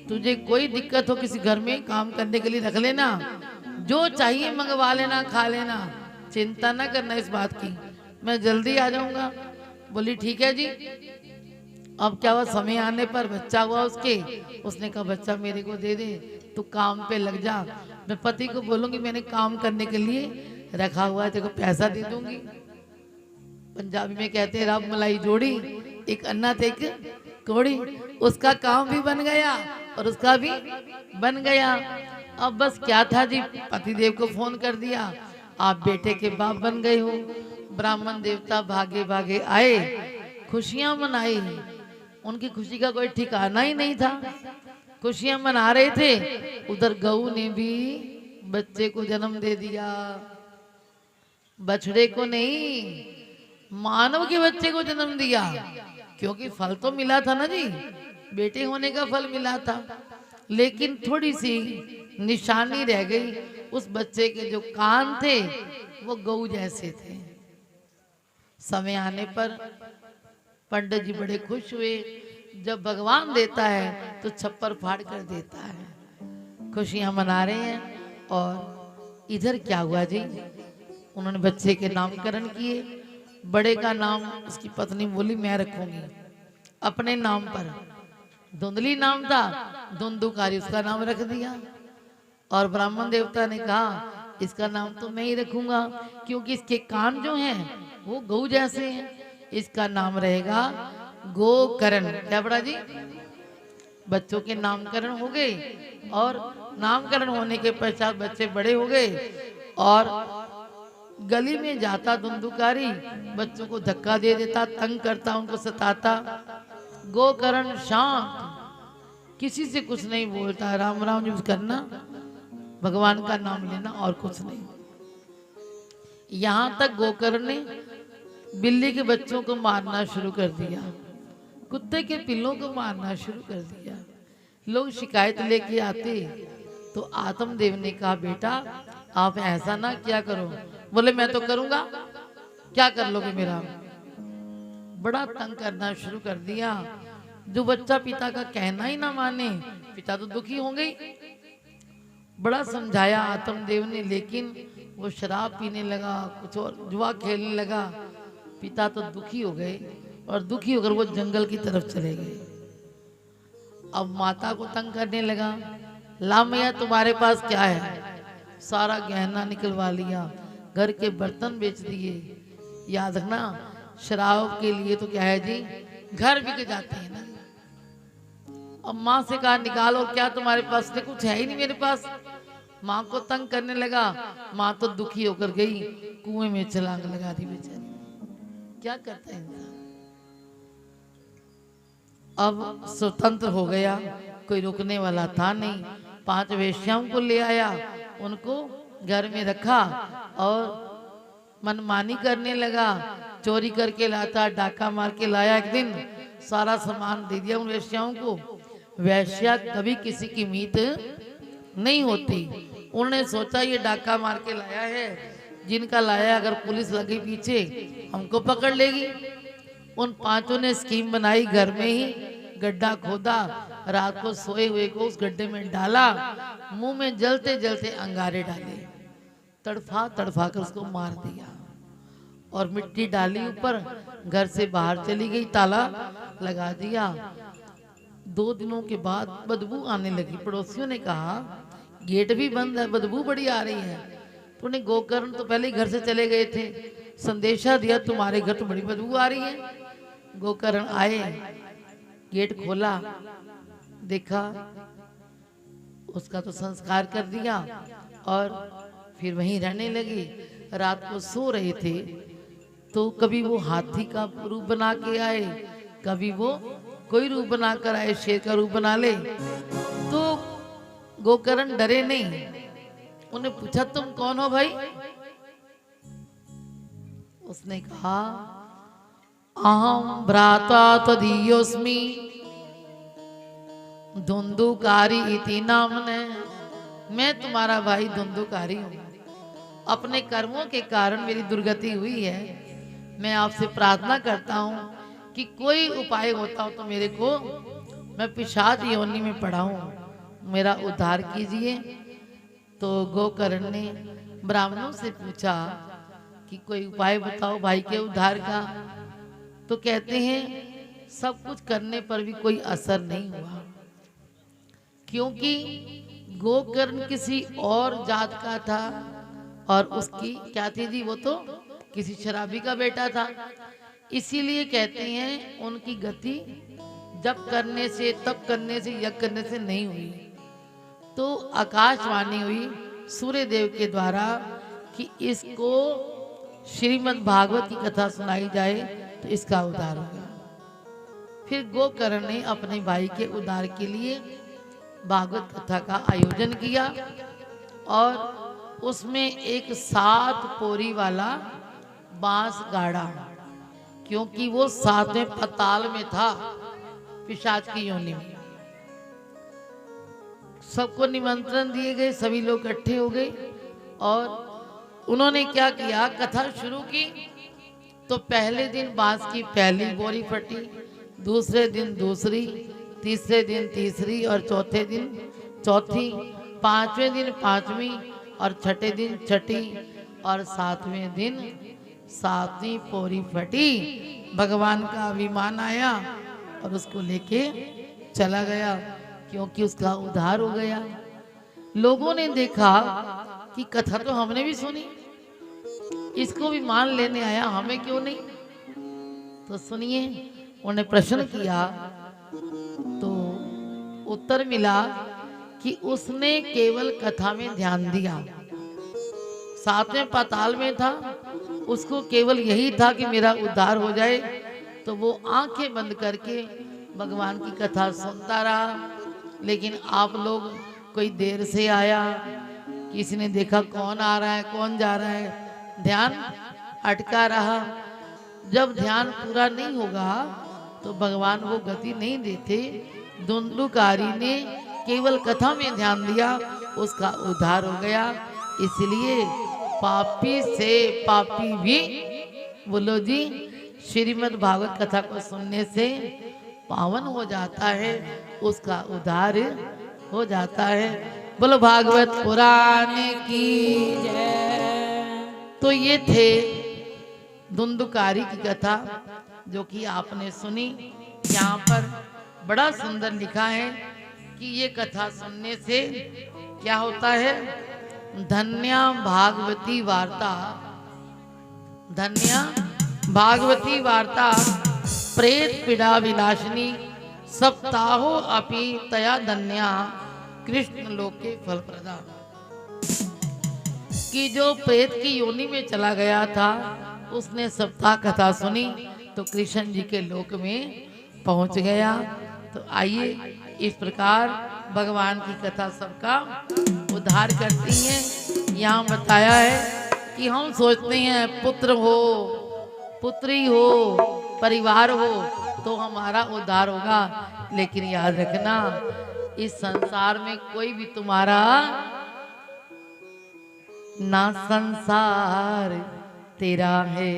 तुझे कोई दिक्कत हो किसी घर में काम करने के लिए रख लेना, जो चाहिए मंगवा लेना, खा लेना, चिंता ना करना इस बात की, मैं जल्दी आ जाऊंगा। बोली ठीक है जी। अब क्या हुआ, समय आने पर बच्चा हुआ उसके, उसने कहा बच्चा मेरे को दे दे, तू काम पे लग जा, मैं पति को बोलूंगी मैंने काम करने के लिए रखा हुआ है, तेरे को पैसा दे दूंगी। पंजाबी में कहते हैं रब मलाई जोड़ी, एक अन्ना थे एक कोड़ी, उसका काम भी बन गया और उसका भी बन गया। अब बस क्या था जी, पतिदेव को फोन कर दिया आप बेटे के बाप बन गए हो। ब्राह्मण देवता भागे भागे आए, खुशियां मनाई, उनकी खुशी का कोई ठिकाना ही नहीं था, खुशियां मना रहे थे। उधर गऊ ने भी बच्चे को जन्म दे दिया। बछड़े को नहीं, मानव के बच्चे को जन्म दिया, क्योंकि फल तो मिला था ना जी, बेटे होने का फल मिला था, लेकिन थोड़ी सी निशानी रह गई। उस बच्चे के जो कान थे वो गऊ जैसे थे। समय आने पर पंडित जी बड़े खुश हुए। जब भगवान देता है तो छप्पर फाड़ कर देता है। खुशियां मना रहे हैं। और इधर क्या हुआ जी, उन्होंने बच्चे के नामकरण किए। बड़े का नाम उसकी पत्नी बोली मैं रखूंगी अपने नाम पर। धुंधली नाम था, धुंधुकारी उसका नाम रख दिया। और ब्राह्मण देवता ने कहा इसका नाम तो मैं ही रखूंगा, क्योंकि इसके कान जो हैं वो गऊ जैसे हैं। इसका नाम रहेगा गोकर्ण। क्या बड़ा जी, बच्चों के नामकरण हो गए। और नामकरण होने के पश्चात बच्चे बड़े हो गए। और गली में जाता धुंधुकारी, बच्चों को धक्का दे देता, तंग करता, उनको सताता। गोकर्ण शांत, किसी से कुछ नहीं बोलता, राम राम जब करना, भगवान का नाम लेना, और कुछ नहीं। यहां तक गोकर्ण ने बिल्ली के बच्चों को मारना शुरू कर दिया, कुत्ते के पिल्लों को मारना शुरू कर दिया। लोग शिकायत लेके आते तो आत्मदेव ने कहा बेटा आप ऐसा ना क्या करो। बोले मैं तो करूंगा, क्या कर लोगे मेरा। बड़ा तंग करना शुरू कर दिया। जो बच्चा पिता का कहना ही ना माने, पिता तो दुखी होंगे ही। बड़ा समझाया आत्मदेव ने, लेकिन वो शराब पीने लगा, कुछ और जुआ खेलने लगा। पिता तो दुखी हो गए, और दुखी होकर वो जंगल की तरफ चले गए। अब माता को तंग करने लगा, ला मैया तुम्हारे पास क्या है। सारा गहना निकलवा लिया, घर के बर्तन बेच दिए। याद रखना शराब के लिए तो क्या है जी, घर बिक जाते हैं ना। अब माँ से कहा निकालो, क्या तुम्हारे पास, ने कुछ है ही नहीं मेरे पास। माँ को तंग करने लगा, माँ तो दुखी होकर गई, कुएं में छलांग लगा दी बेचारी। क्या करता है इंसान। अब स्वतंत्र हो गया, कोई रुकने वाला था नहीं। 5 वेश्याओं को ले आया, उनको घर में रखा और मनमानी करने लगा। चोरी करके लाता, डाका मार के लाया। एक दिन सारा सामान दे दिया उन वेश्याओं को। वैश्या कभी किसी की मीत नहीं होती। उन्होंने सोचा ये डाका मार के लाया है, जिनका लाया अगर पुलिस लगी पीछे हमको पकड़ लेगी। उन 5 ने स्कीम बनाई, घर में ही गड्ढा खोदा, रात को सोए हुए को उस गड्ढे में डाला, मुंह में जलते जलते अंगारे डाले, तड़फा तड़फा कर उसको मार दिया और मिट्टी डाली ऊपर। घर से बाहर चली गई, ताला लगा दिया। 2 दिनों के बाद बदबू आने लगी। पड़ोसियों ने कहा गेट भी बंद है, बदबू बड़ी आ रही है। तो उन्हें गोकर्ण तो पहले ही घर से चले गए थे, संदेशा दिया तुम्हारे घर तो बड़ी बदबू आ रही है। गोकर्ण आए, गेट खोला, देखा, उसका तो संस्कार कर दिया और फिर वहीं रहने लगी। रात को सो रहे थे तो कभी वो हाथी का रूप बना के आए, कभी वो कोई रूप बनाकर आए, शेर का रूप बना ले। तो गोकर्ण डरे नहीं। उन्हें पूछा तुम कौन हो भाई। उसने कहा अहम भ्राता तदीयोस्मि धुंधुकारी इति नामने। मैं तुम्हारा भाई धुंधुकारी हूँ। अपने कर्मों के कारण मेरी दुर्गति हुई है। मैं आपसे प्रार्थना करता हूँ कि कोई उपाय होता हो तो मेरे को, मैं पिशाच योनि में पड़ा हूँ, मेरा उद्धार कीजिए। तो गोकर्ण ने ब्राह्मणों से पूछा कि कोई उपाय बताओ भाई के उद्धार का। तो कहते हैं सब कुछ करने पर भी कोई असर नहीं हुआ, क्योंकि गोकर्ण किसी और जात का था और उसकी क्या थी जी, वो तो किसी शराबी का बेटा था। इसीलिए कहते हैं उनकी गति जप करने से, तप करने से, यज्ञ करने से नहीं हुई। तो आकाशवाणी हुई सूर्य देव के द्वारा कि इसको श्रीमद् भागवत की कथा सुनाई जाए तो इसका उद्धार होगा। फिर गोकर्ण ने अपने भाई के उद्धार के लिए भागवत कथा का आयोजन किया और उसमें एक 7 पोरी वाला बांस गाड़ा, क्योंकि वो 7वें पताल में था, पिशाच की योनि में। सबको निमंत्रण दिए गए, सभी लोग इकट्ठे हो गए और उन्होंने क्या किया, कथा शुरू की। तो पहले दिन बांस की पहली बोरी फटी, दूसरे दिन दूसरी, तीसरे दिन तीसरी और चौथे दिन चौथी, पांचवें दिन पांचवी और छठे दिन छठी और 7वें दिन 7वीं पोरी फटी। भगवान का अभिमान आया और उसको लेके चला गया, क्योंकि उसका उद्धार हो गया। लोगों ने देखा कि कथा तो हमने भी सुनी, इसको भी मान लेने आया, हमें क्यों नहीं। तो सुनिए, उन्हें प्रश्न किया तो उत्तर मिला कि उसने केवल कथा में ध्यान दिया। 7वें पाताल में था, उसको केवल यही था कि मेरा उद्धार हो जाए। तो वो आंखें बंद करके भगवान की कथा सुनता रहा। लेकिन आप लोग, कोई देर से आया, किसी ने देखा कौन आ रहा है कौन जा रहा है, ध्यान अटका रहा। जब ध्यान पूरा नहीं होगा तो भगवान वो गति नहीं देते। धुंधुकारी ने केवल कथा में ध्यान दिया, उसका उद्धार हो गया। इसलिए पापी से पापी भी, बोलो जी, श्रीमद् भागवत कथा को सुनने से पावन हो जाता है, उसका उद्धार हो जाता है। बोलो भागवत पुराण की जय। तो ये थे धुंधुकारी की कथा, जो कि आपने सुनी। यहाँ पर बड़ा सुंदर लिखा है कि ये कथा सुनने से क्या होता है, धन्या भागवती वार्ता, धन्या भागवती वार्ता प्रेत पीड़ा विनाशिनी सप्ताहो अपि तया धन्या कृष्ण लोके फल प्रदा। कि जो प्रेत की योनि में चला गया था, उसने सप्ताह कथा सुनी तो कृष्ण जी के लोक में पहुंच गया। तो आइए, इस प्रकार भगवान की कथा सबका उद्धार करती है। यहाँ बताया है कि हम सोचते हैं पुत्र हो, पुत्री हो, परिवार हो तो हमारा उद्धार होगा। लेकिन याद रखना, इस संसार में कोई भी तुम्हारा ना संसार तेरा है,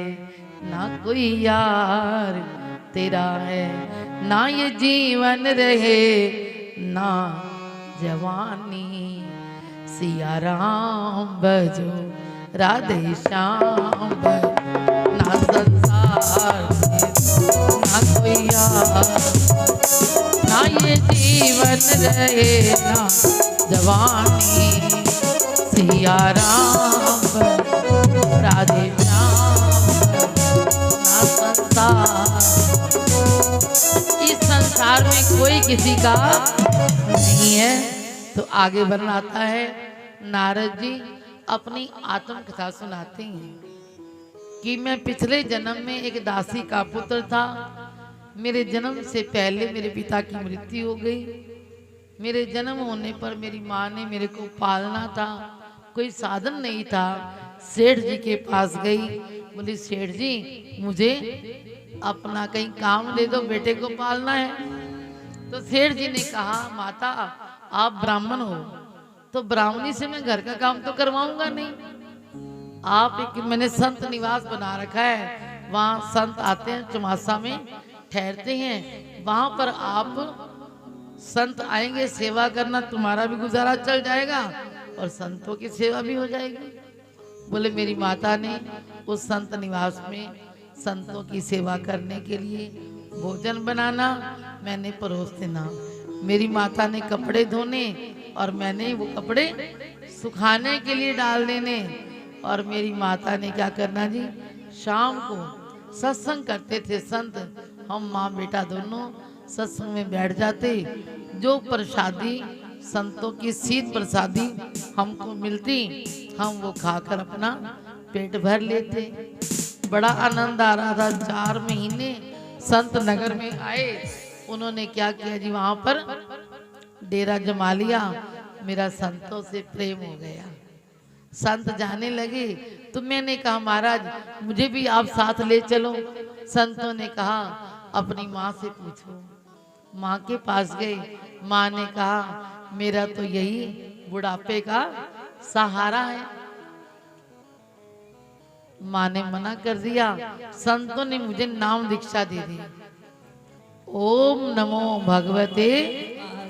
ना कोई यार तेरा है, ना ये जीवन रहे ना जवानी। सिया राम बजो राधे श्याम बजो, ना संसार ना कोई यार, ना ये जीवन रहे ना जवानी। सिया राम राधे श्याम, ना संसार, इस संसार में कोई किसी का नहीं है। तो आगे बनाता है, नारद जी अपनी आत्मकथा सुनाते हैं कि मैं पिछले जन्म में एक दासी का पुत्र था। मेरे जन्म से पहले मेरे पिता की मृत्यु हो गई। मेरे जन्म होने पर मेरी माँ ने मेरे को पालना था, कोई साधन नहीं था। सेठ जी के पास गई, बोली सेठ जी मुझे अपना कहीं काम दे दो, बेटे को पालना है। तो सेठ जी ने कहा माता आप ब्राह्मण हो तो ब्राह्मणी से मैं घर का काम तो करवाऊंगा नहीं। आप एक, मैंने संत निवास बना रखा है, वहाँ संत आते हैं, चौमासा में ठहरते हैं, वहाँ पर आप संत आएंगे, सेवा करना, तुम्हारा भी गुजारा चल जाएगा और संतों की सेवा भी हो जाएगी। बोले मेरी माता ने उस संत निवास में संतों की सेवा करने के लिए भोजन बनाना, मैंने परोस देना। मेरी माता ने कपड़े धोने और मैंने वो कपड़े सुखाने के लिए डाल देने। और मेरी माता ने क्या करना जी, शाम को सत्संग करते थे संत, हम माँ बेटा दोनों सत्संग में बैठ जाते। जो प्रसादी संतों की शीत प्रसादी हमको मिलती, हम वो खाकर अपना पेट भर लेते। बड़ा आनंद आ रहा था। 4 महीने संत नगर में आए, उन्होंने क्या किया जी, वहां पर डेरा जमा लिया। मेरा संतों से प्रेम हो गया। संत जाने लगे तो मैंने कहा महाराज मुझे भी आप साथ ले चलो। संतों ने कहा अपनी माँ से पूछो। माँ के पास गए। माँ ने कहा मेरा तो यही बुढ़ापे का सहारा है। माँ ने मना कर दिया। संतों ने मुझे नाम दीक्षा दे दी। ओम नमो भगवते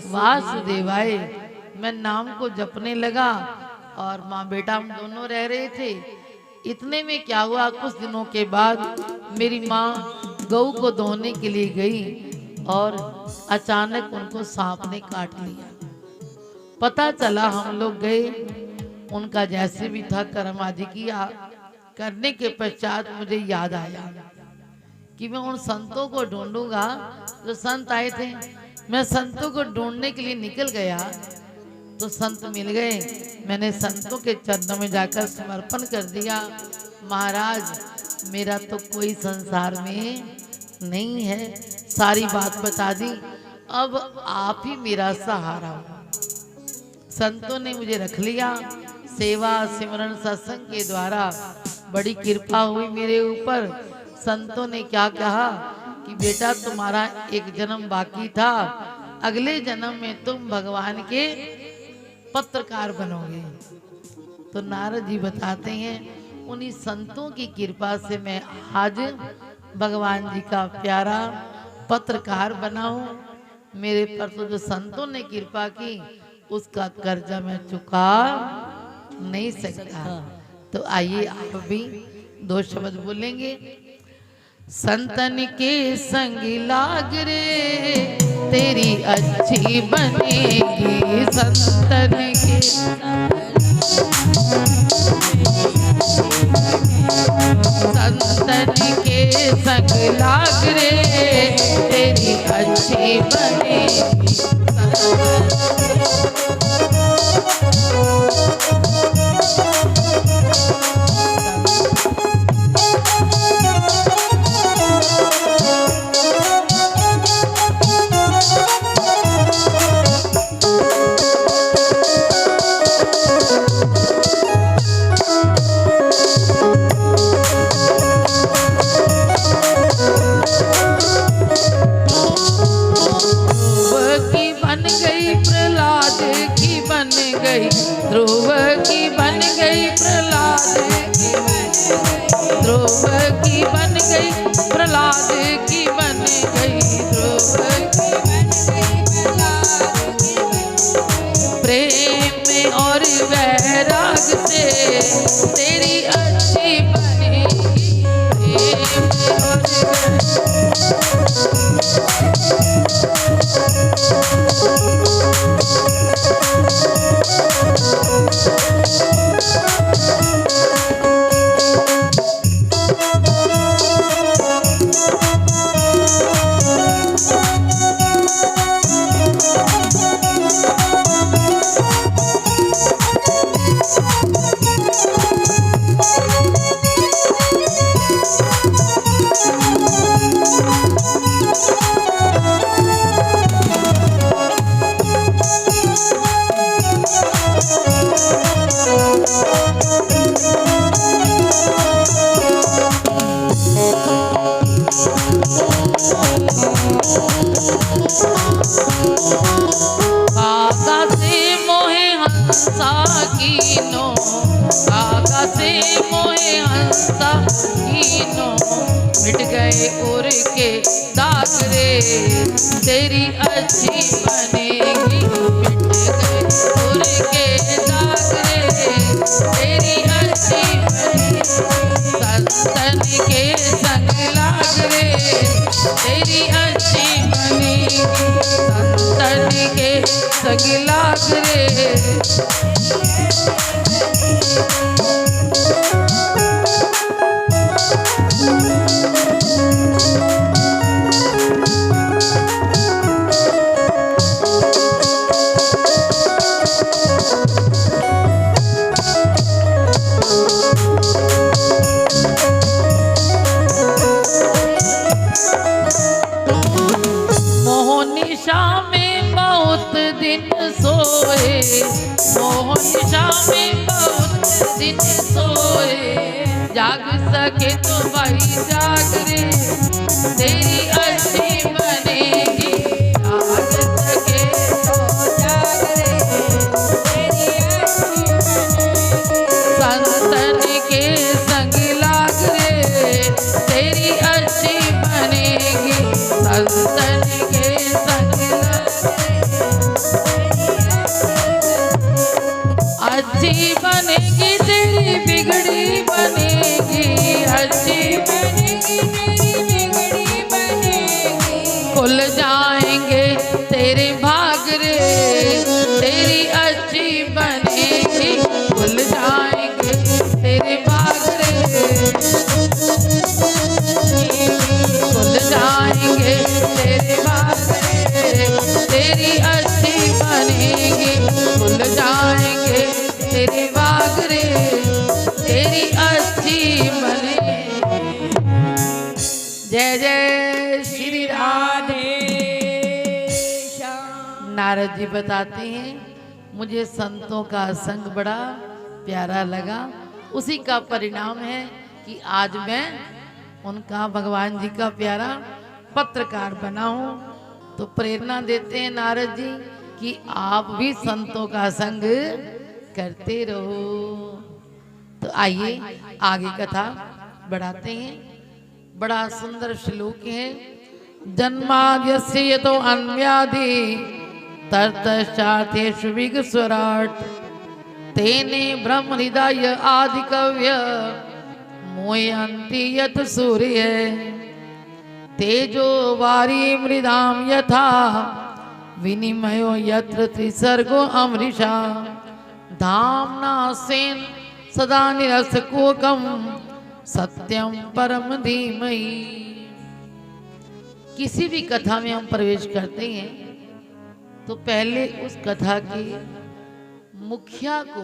वासुदेवाय। मैं नाम को जपने लगा और माँ बेटा हम दोनों रह रहे थे। इतने में क्या हुआ, कुछ दिनों के बाद मेरी माँ गऊ को धोने के लिए गई और अचानक उनको सांप ने काट लिया। पता चला, हम लोग गए, उनका जैसे भी था कर्म आदि किया। करने के पश्चात मुझे याद आया कि मैं उन संतों को ढूंढूंगा जो संत आए थे। मैं संतों को ढूंढने के लिए निकल गया तो संत मिल गए। मैंने संतों के चरणों में जाकर समर्पण कर दिया। महाराज मेरा तो कोई संसार में नहीं है, सारी बात बता दी, अब आप ही मेरा सहारा हो। संतों ने मुझे रख लिया। सेवा सिमरन सत्संग के द्वारा बड़ी कृपा हुई मेरे ऊपर। संतों ने क्या कहा कि बेटा तुम्हारा एक जन्म बाकी था, अगले जन्म में तुम भगवान के पत्रकार बनोगे। तो नारद जी बताते हैं उन्हीं संतों की कृपा से मैं आज भगवान जी का प्यारा पत्रकार बना हूँ। मेरे पर तो जो संतों ने कृपा की उसका कर्जा मैं चुका नहीं सकता। तो आइए आप भी दो शब्द बोलेंगे। संतन के संग लाग रे तेरी अच्छी बनेगी। संतन के संतन के संग लाग रे तेरी अच्छी बनेगी। ध्रुव की बन गई प्रहलाद की, ध्रुव की बन गई प्रहलाद की, बन गई ध्रुव की बन गई प्रहलाद की। प्रेम में और वैराग से तेरी अच्छी बनेगी। प्रेम मिट गए उड़ के दाग रे तेरी अच्छी बनेगी। मिट गए उड़ के दाग रे तेरी अच्छी बनेगी। संतन के संग लाग रे तेरी अच्छी बनेगी। संतन के संग लाग रे सोए मोहन निशा में बहुत दिन सोए जाग सके तो भाई जाग रे तेरी अच्छी बनेगी जाग सके तो जाग रे तेरी अच्छी बनेगी संतन के संग लाग रे तेरी अच्छी बनेगी संतन के संग अच्छी बनेगी तेरी बिगड़ी बनेगी अच्छी बनेगी तेरी बिगड़ी बनेगी खुल जाएंगे तेरे भाग रे तेरी अच्छी बनेगी खुल जाएंगे तेरे भाग रे खुल जाएंगे तेरे भाग रे तेरी अच्छी बनेगी खुल जाएंगे तेरे भाग रे तेरी अच्छी बने। जय जय श्री राधे। नारद जी बताते हैं मुझे संतों का संग बड़ा प्यारा लगा, उसी का परिणाम है कि आज मैं उनका भगवान जी का प्यारा पत्रकार बना हूँ। तो प्रेरणा देते हैं नारद जी कि आप भी संतों का संग करते रहो। तो आइए आगे कथा बढ़ाते हैं। बड़ा सुंदर श्लोक है। जन्माद्यस्य यतो अन्व्याधि ततश्चार्थेषु विघ्नस्वराट् तेने ब्रह्म हृदय आदिकव्य मोयन्ति यत् सूर्य तेजो वारी मृदाम यथा विनिमयो यत्र त्रिसर्गो अमृषा धाम्ना सेन सदा निरस्तकोकम सत्यम परम धीमहि। किसी भी कथा में हम प्रवेश करते हैं तो पहले उस कथा के मुखिया को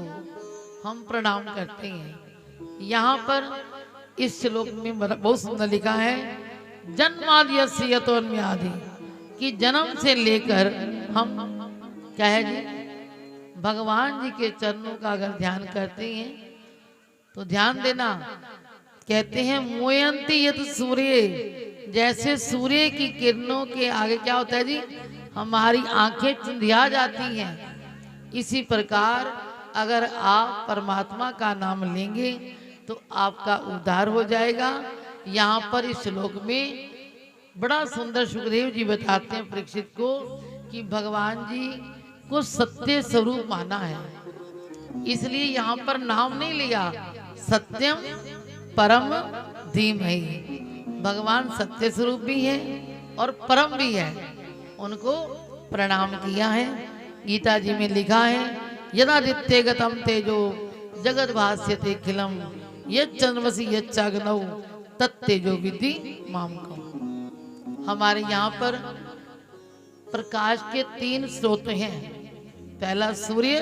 हम प्रणाम करते हैं। यहाँ पर इस श्लोक में बहुत सुंदर लिखा है जन्माद्यस्य यतो अन्व्याधि कि जन्म से लेकर हम क्या है जी भगवान जी के चरणों का अगर ध्यान करते हैं तो ध्यान देना। कहते हैं मोयंती यत सूर्य, जैसे सूर्य की किरणों के आगे क्या होता है जी हमारी आंखें चुंधिया जाती हैं, इसी प्रकार अगर आप परमात्मा का नाम लेंगे तो आपका उद्धार हो जाएगा। यहाँ पर इस श्लोक में बड़ा सुंदर सुखदेव जी बताते हैं परीक्षित को कि भगवान जी को सत्य स्वरूप माना है, इसलिए यहाँ पर नाम नहीं लिया सत्यम परम धीमहि। भगवान सत्य स्वरूप भी है और परम भी है, उनको प्रणाम किया है। गीता जी में लिखा है यदादित्य गतम तेजो जगत भास्यते खिलम यच्चन्द्रमसि यच्चाग्नौ तत्तेजो विद्धि मामकम्। हमारे यहाँ पर प्रकाश के 3 स्रोत हैं। पहला सूर्य,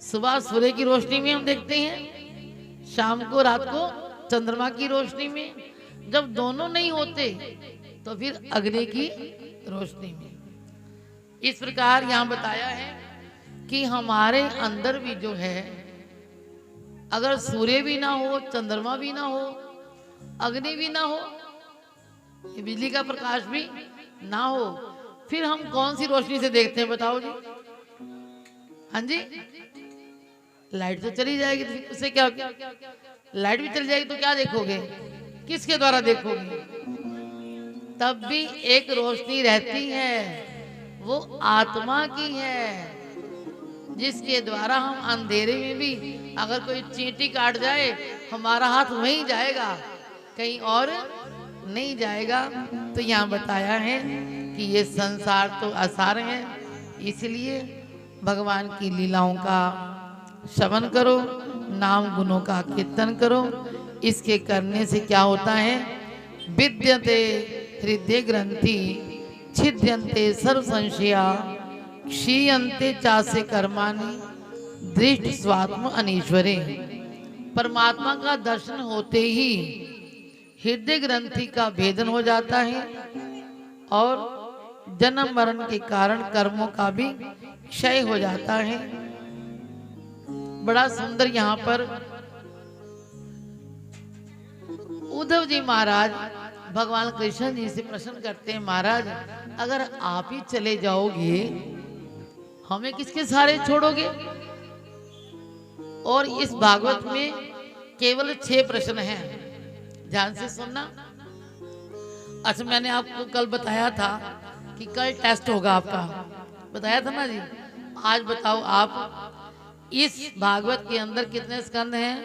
सुबह सूर्य की रोशनी में हम देखते हैं, शाम को रात को चंद्रमा की रोशनी में, जब दोनों नहीं होते तो फिर अग्नि की रोशनी में। इस प्रकार यहाँ बताया है कि हमारे अंदर भी जो है अगर सूर्य भी ना हो, चंद्रमा भी ना हो, अग्नि भी ना हो, बिजली का प्रकाश भी ना हो, फिर हम कौन सी रोशनी से देखते हैं बताओ जी? हाँ जी, लाइट तो चली जाएगी तो उससे क्या? लाइट भी चली जाएगी तो क्या देखोगे? किसके द्वारा देखोगे? तब भी एक रोशनी रहती है, वो आत्मा की है, जिसके द्वारा हम अंधेरे में भी अगर कोई चींटी काट जाए हमारा हाथ वहीं जाएगा, कहीं और नहीं जाएगा। तो यहाँ बताया है कि ये संसार तो आसार है, इसलिए भगवान की लीलाओं का श्रवण करो, नाम गुणों का कीर्तन करो। इसके करने से क्या होता है? विद्यते हृदय ग्रंथि छिद्यन्ते सर्व संशया क्षीयन्ते चासे कर्माणि दृष्ट स्वात्म अनीश्वरे। परमात्मा का दर्शन होते ही हृदय ग्रंथि का भेदन हो जाता है और जन्म मरण के कारण कर्मों का भी क्षय हो जाता है। बड़ा सुंदर यहाँ पर उद्धव जी महाराज भगवान कृष्ण जी से प्रश्न करते हैं, महाराज अगर आप ही चले जाओगे हमें किसके सहारे छोड़ोगे? और इस भागवत में केवल 6 प्रश्न हैं, ध्यान से सुनना। अच्छा, मैंने आपको कल बताया था कि कल टेस्ट होगा आपका, बताया था ना जी। आज बताओ आप इस भागवत के अंदर कितने स्कंद हैं?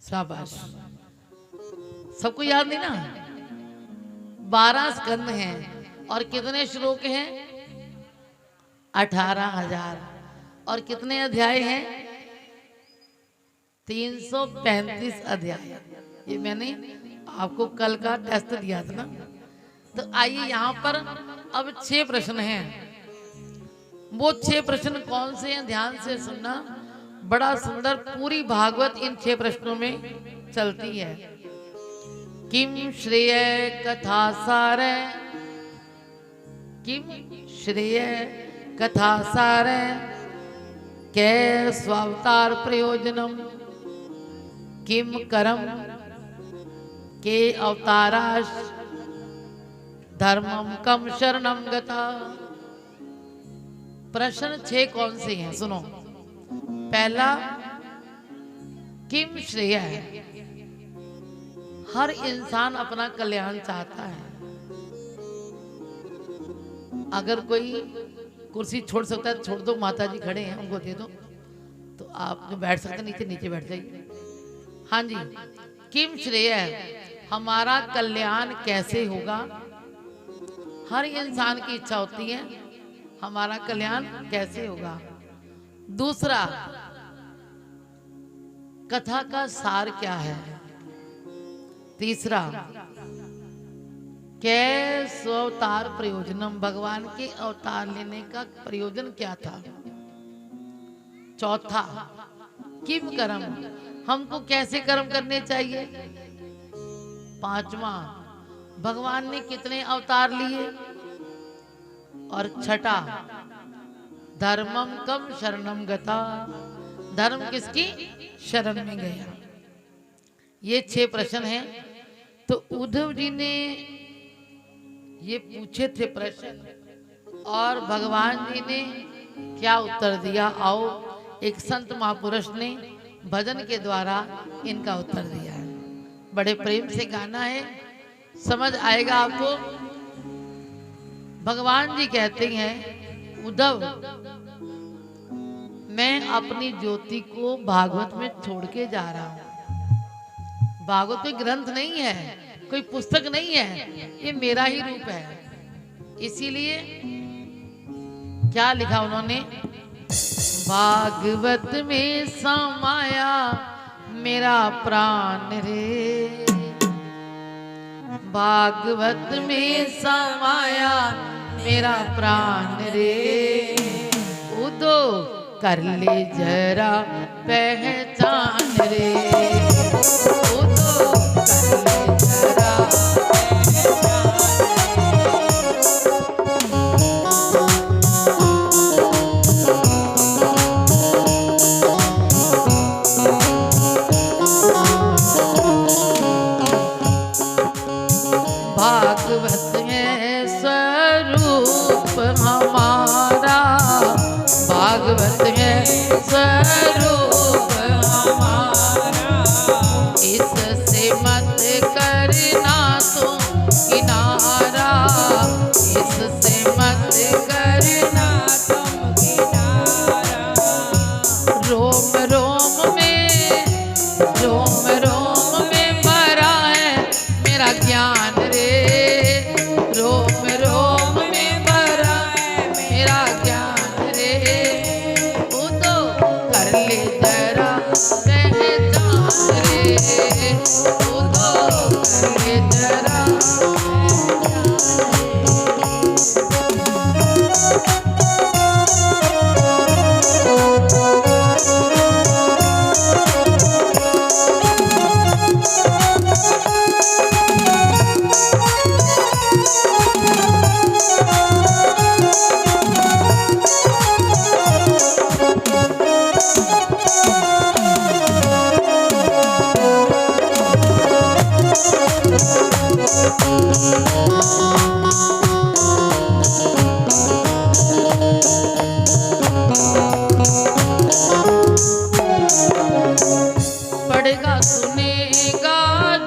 शाबाश, सबको याद नहीं ना? 12 स्कंद हैं और कितने श्लोक हैं? 18,000। और कितने अध्याय हैं? 335 अध्याय। ये मैंने आपको कल का टेस्ट दिया था ना। तो आइए यहाँ पर अब 6 प्रश्न हैं। वो 6 प्रश्न कौन से हैं, ध्यान से सुनना। बड़ा सुंदर पूरी भागवत इन 6 प्रश्नों में चलती है। किम श्रेय कथा सार, किम श्रेय कथा सार, कै स्वावतार प्रयोजनम, किम करम के अवताराश, धर्मम कम शरणम गता। प्रश्न 6 कौन से हैं, सुनो। पहला, किम श्रेय है। हर इंसान अपना कल्याण चाहता है। अगर कोई कुर्सी छोड़ सकता है छोड़ दो, माता जी खड़े हैं उनको दे दो, तो आप जो बैठ सकते नीचे नीचे बैठ जाइए। हाँ जी, किम श्रेय है, हमारा कल्याण कैसे होगा। हर इंसान की इच्छा होती है हमारा कल्याण कैसे होगा। दूसरा, कथा का सार क्या है। तीसरा, कै स्वावतार प्रयोजनम, भगवान के अवतार लेने का प्रयोजन क्या था। चौथा, किम कर्म, हमको कैसे कर्म करने चाहिए। पांचवा, भगवान ने कितने अवतार लिए। और छठा, धर्मम कम शरणम गता, धर्म किसकी शरण में गया। ये 6 प्रश्न हैं। तो उद्धव जी ने ये पूछे थे प्रश्न और भगवान जी ने क्या उत्तर दिया। आओ, एक संत महापुरुष ने भजन के द्वारा इनका उत्तर दिया है। बड़े प्रेम से गाना है, समझ आएगा आपको। भगवान जी कहते हैं, उद्धव मैं अपनी ज्योति को भागवत में छोड़ के जा रहा हूं। भागवत कोई ग्रंथ नहीं है, कोई पुस्तक नहीं है, ये मेरा ही रूप है। इसीलिए क्या लिखा उन्होंने, भागवत में समाया मेरा प्राण रे, भागवत में समाया मेरा प्राण रे, उदो कर ले जरा पहचान रे, उदो कर ले जरा भागवत में स्वरूप हमारा, भागवत में स्वरूप हमारा, इससे मत करना तुम किनारा, इससे मत करना तुम किनारा। रोम रोम में, रोम रोम में भरा है मेरा ज्ञान रे, रोम रोम में भरा है मेरा ज्ञान रे, वो तो कर ले जरा पहचान रे, वो तो कर ले जरा पढ़ेगा सुनेगा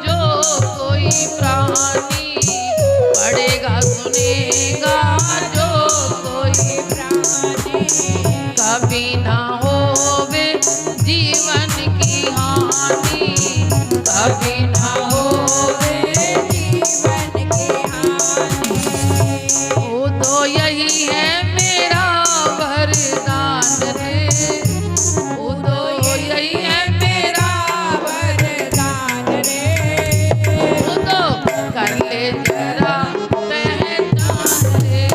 जो कोई प्राणी, पढ़ेगा सुनेगा जो कोई प्राणी, कभी ना होवे जीवन की हानि, कभी ना होवे जीवन की हानि। वो तो यही है मेरा वरदान रे, वो तो यही है मेरा वरदान रे, वो तो कर ले जरा पहचान रे।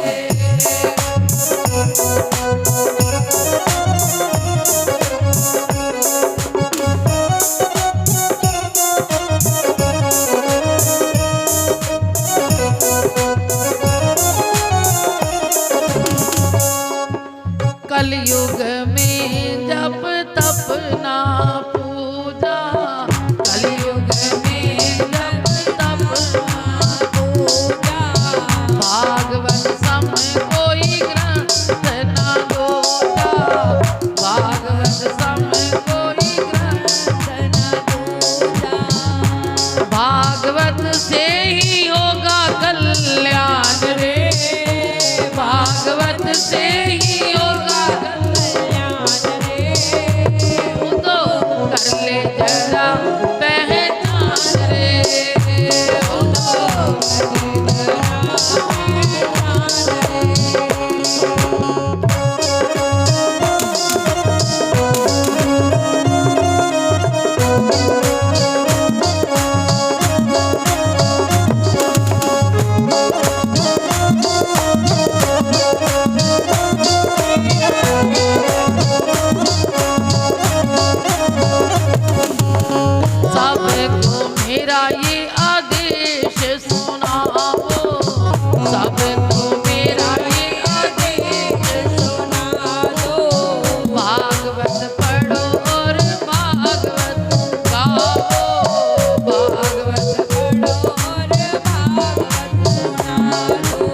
कलयुग में जब तप ना पूजा, कलयुग में जब तप ना पूजा, भागवत सम कोई ग्रंथ ना दूजा, भागवत सम कोई ग्रंथ ना दूजा, भागवत से ही होगा कल्याण रे, भागवत से ही होगा कल्याण रे, वो तो कर ले जरा पहचान रे, वो तो कर ले जरा पहचान सबको मेरा ये आदेश सुनाओ, सबको मेरा ये आदेश सुना दो, भागवत पढ़ो और भागवत गाओ, भागवत पढ़ो और भागवत सुना दो,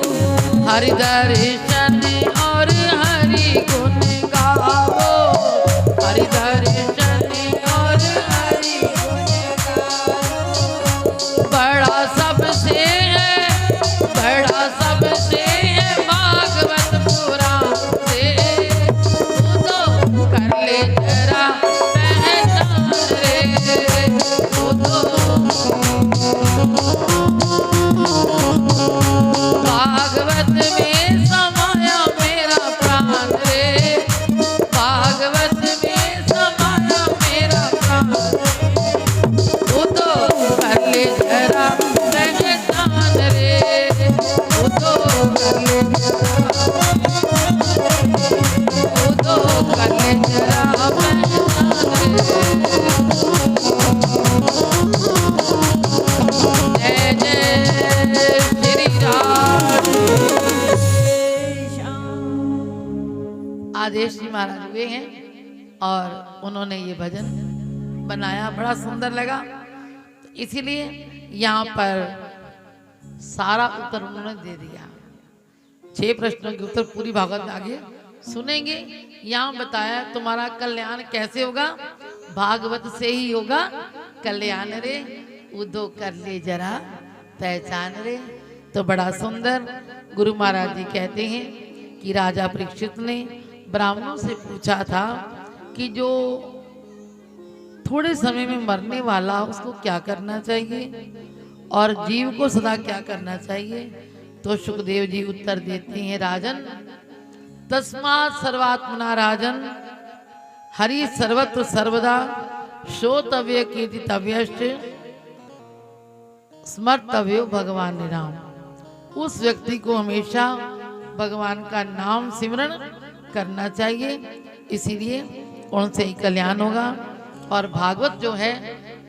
हरि दर्शन और हरि गुण गाओ, हरि दर्शन और हरि गुण गाओ, बड़ा सबसे है, बड़ा सबसे है भागवत पुराण से, तू तो कर ले जरा पहचान रे, तू तो भागवत में समाया मेरा प्राण रे, भागवत में समाया मेरा प्राण रे, वो तो कर ले जरा पहचान रे, वो तो कर ले जरा, वो तो कर ले जरा पहचान रे। जय जय श्री राम। आदेश जी महाराज हुए हैं और उन्होंने ये भजन बनाया, बड़ा सुंदर लगा, तो इसीलिए यहाँ पर सारा उत्तर उन्होंने दे दिया। 6 प्रश्नों के उत्तर पूरी भागवत में आगे सुनेंगे। यहाँ बताया तुम्हारा कल्याण कैसे होगा, भागवत से ही होगा कल्याण रे, उदो कर ले जरा पहचान रे। तो बड़ा सुंदर गुरु महाराज जी कहते हैं कि राजा परीक्षित ने ब्राह्मणों से पूछा था कि जो थोड़े समय में मरने वाला उसको क्या करना चाहिए और जीव को सदा क्या करना चाहिए। तो सुखदेव जी उत्तर देते हैं, राजन तस्मात् सर्वात्मना राजन हरि सर्वत्र सर्वदा श्रोतव्य कीर्तितव्यश्च स्मर्तव्यो भगवान निराम। उस व्यक्ति को हमेशा भगवान का नाम सिमरण करना चाहिए, इसीलिए उनसे ही कल्याण होगा। और भागवत जो है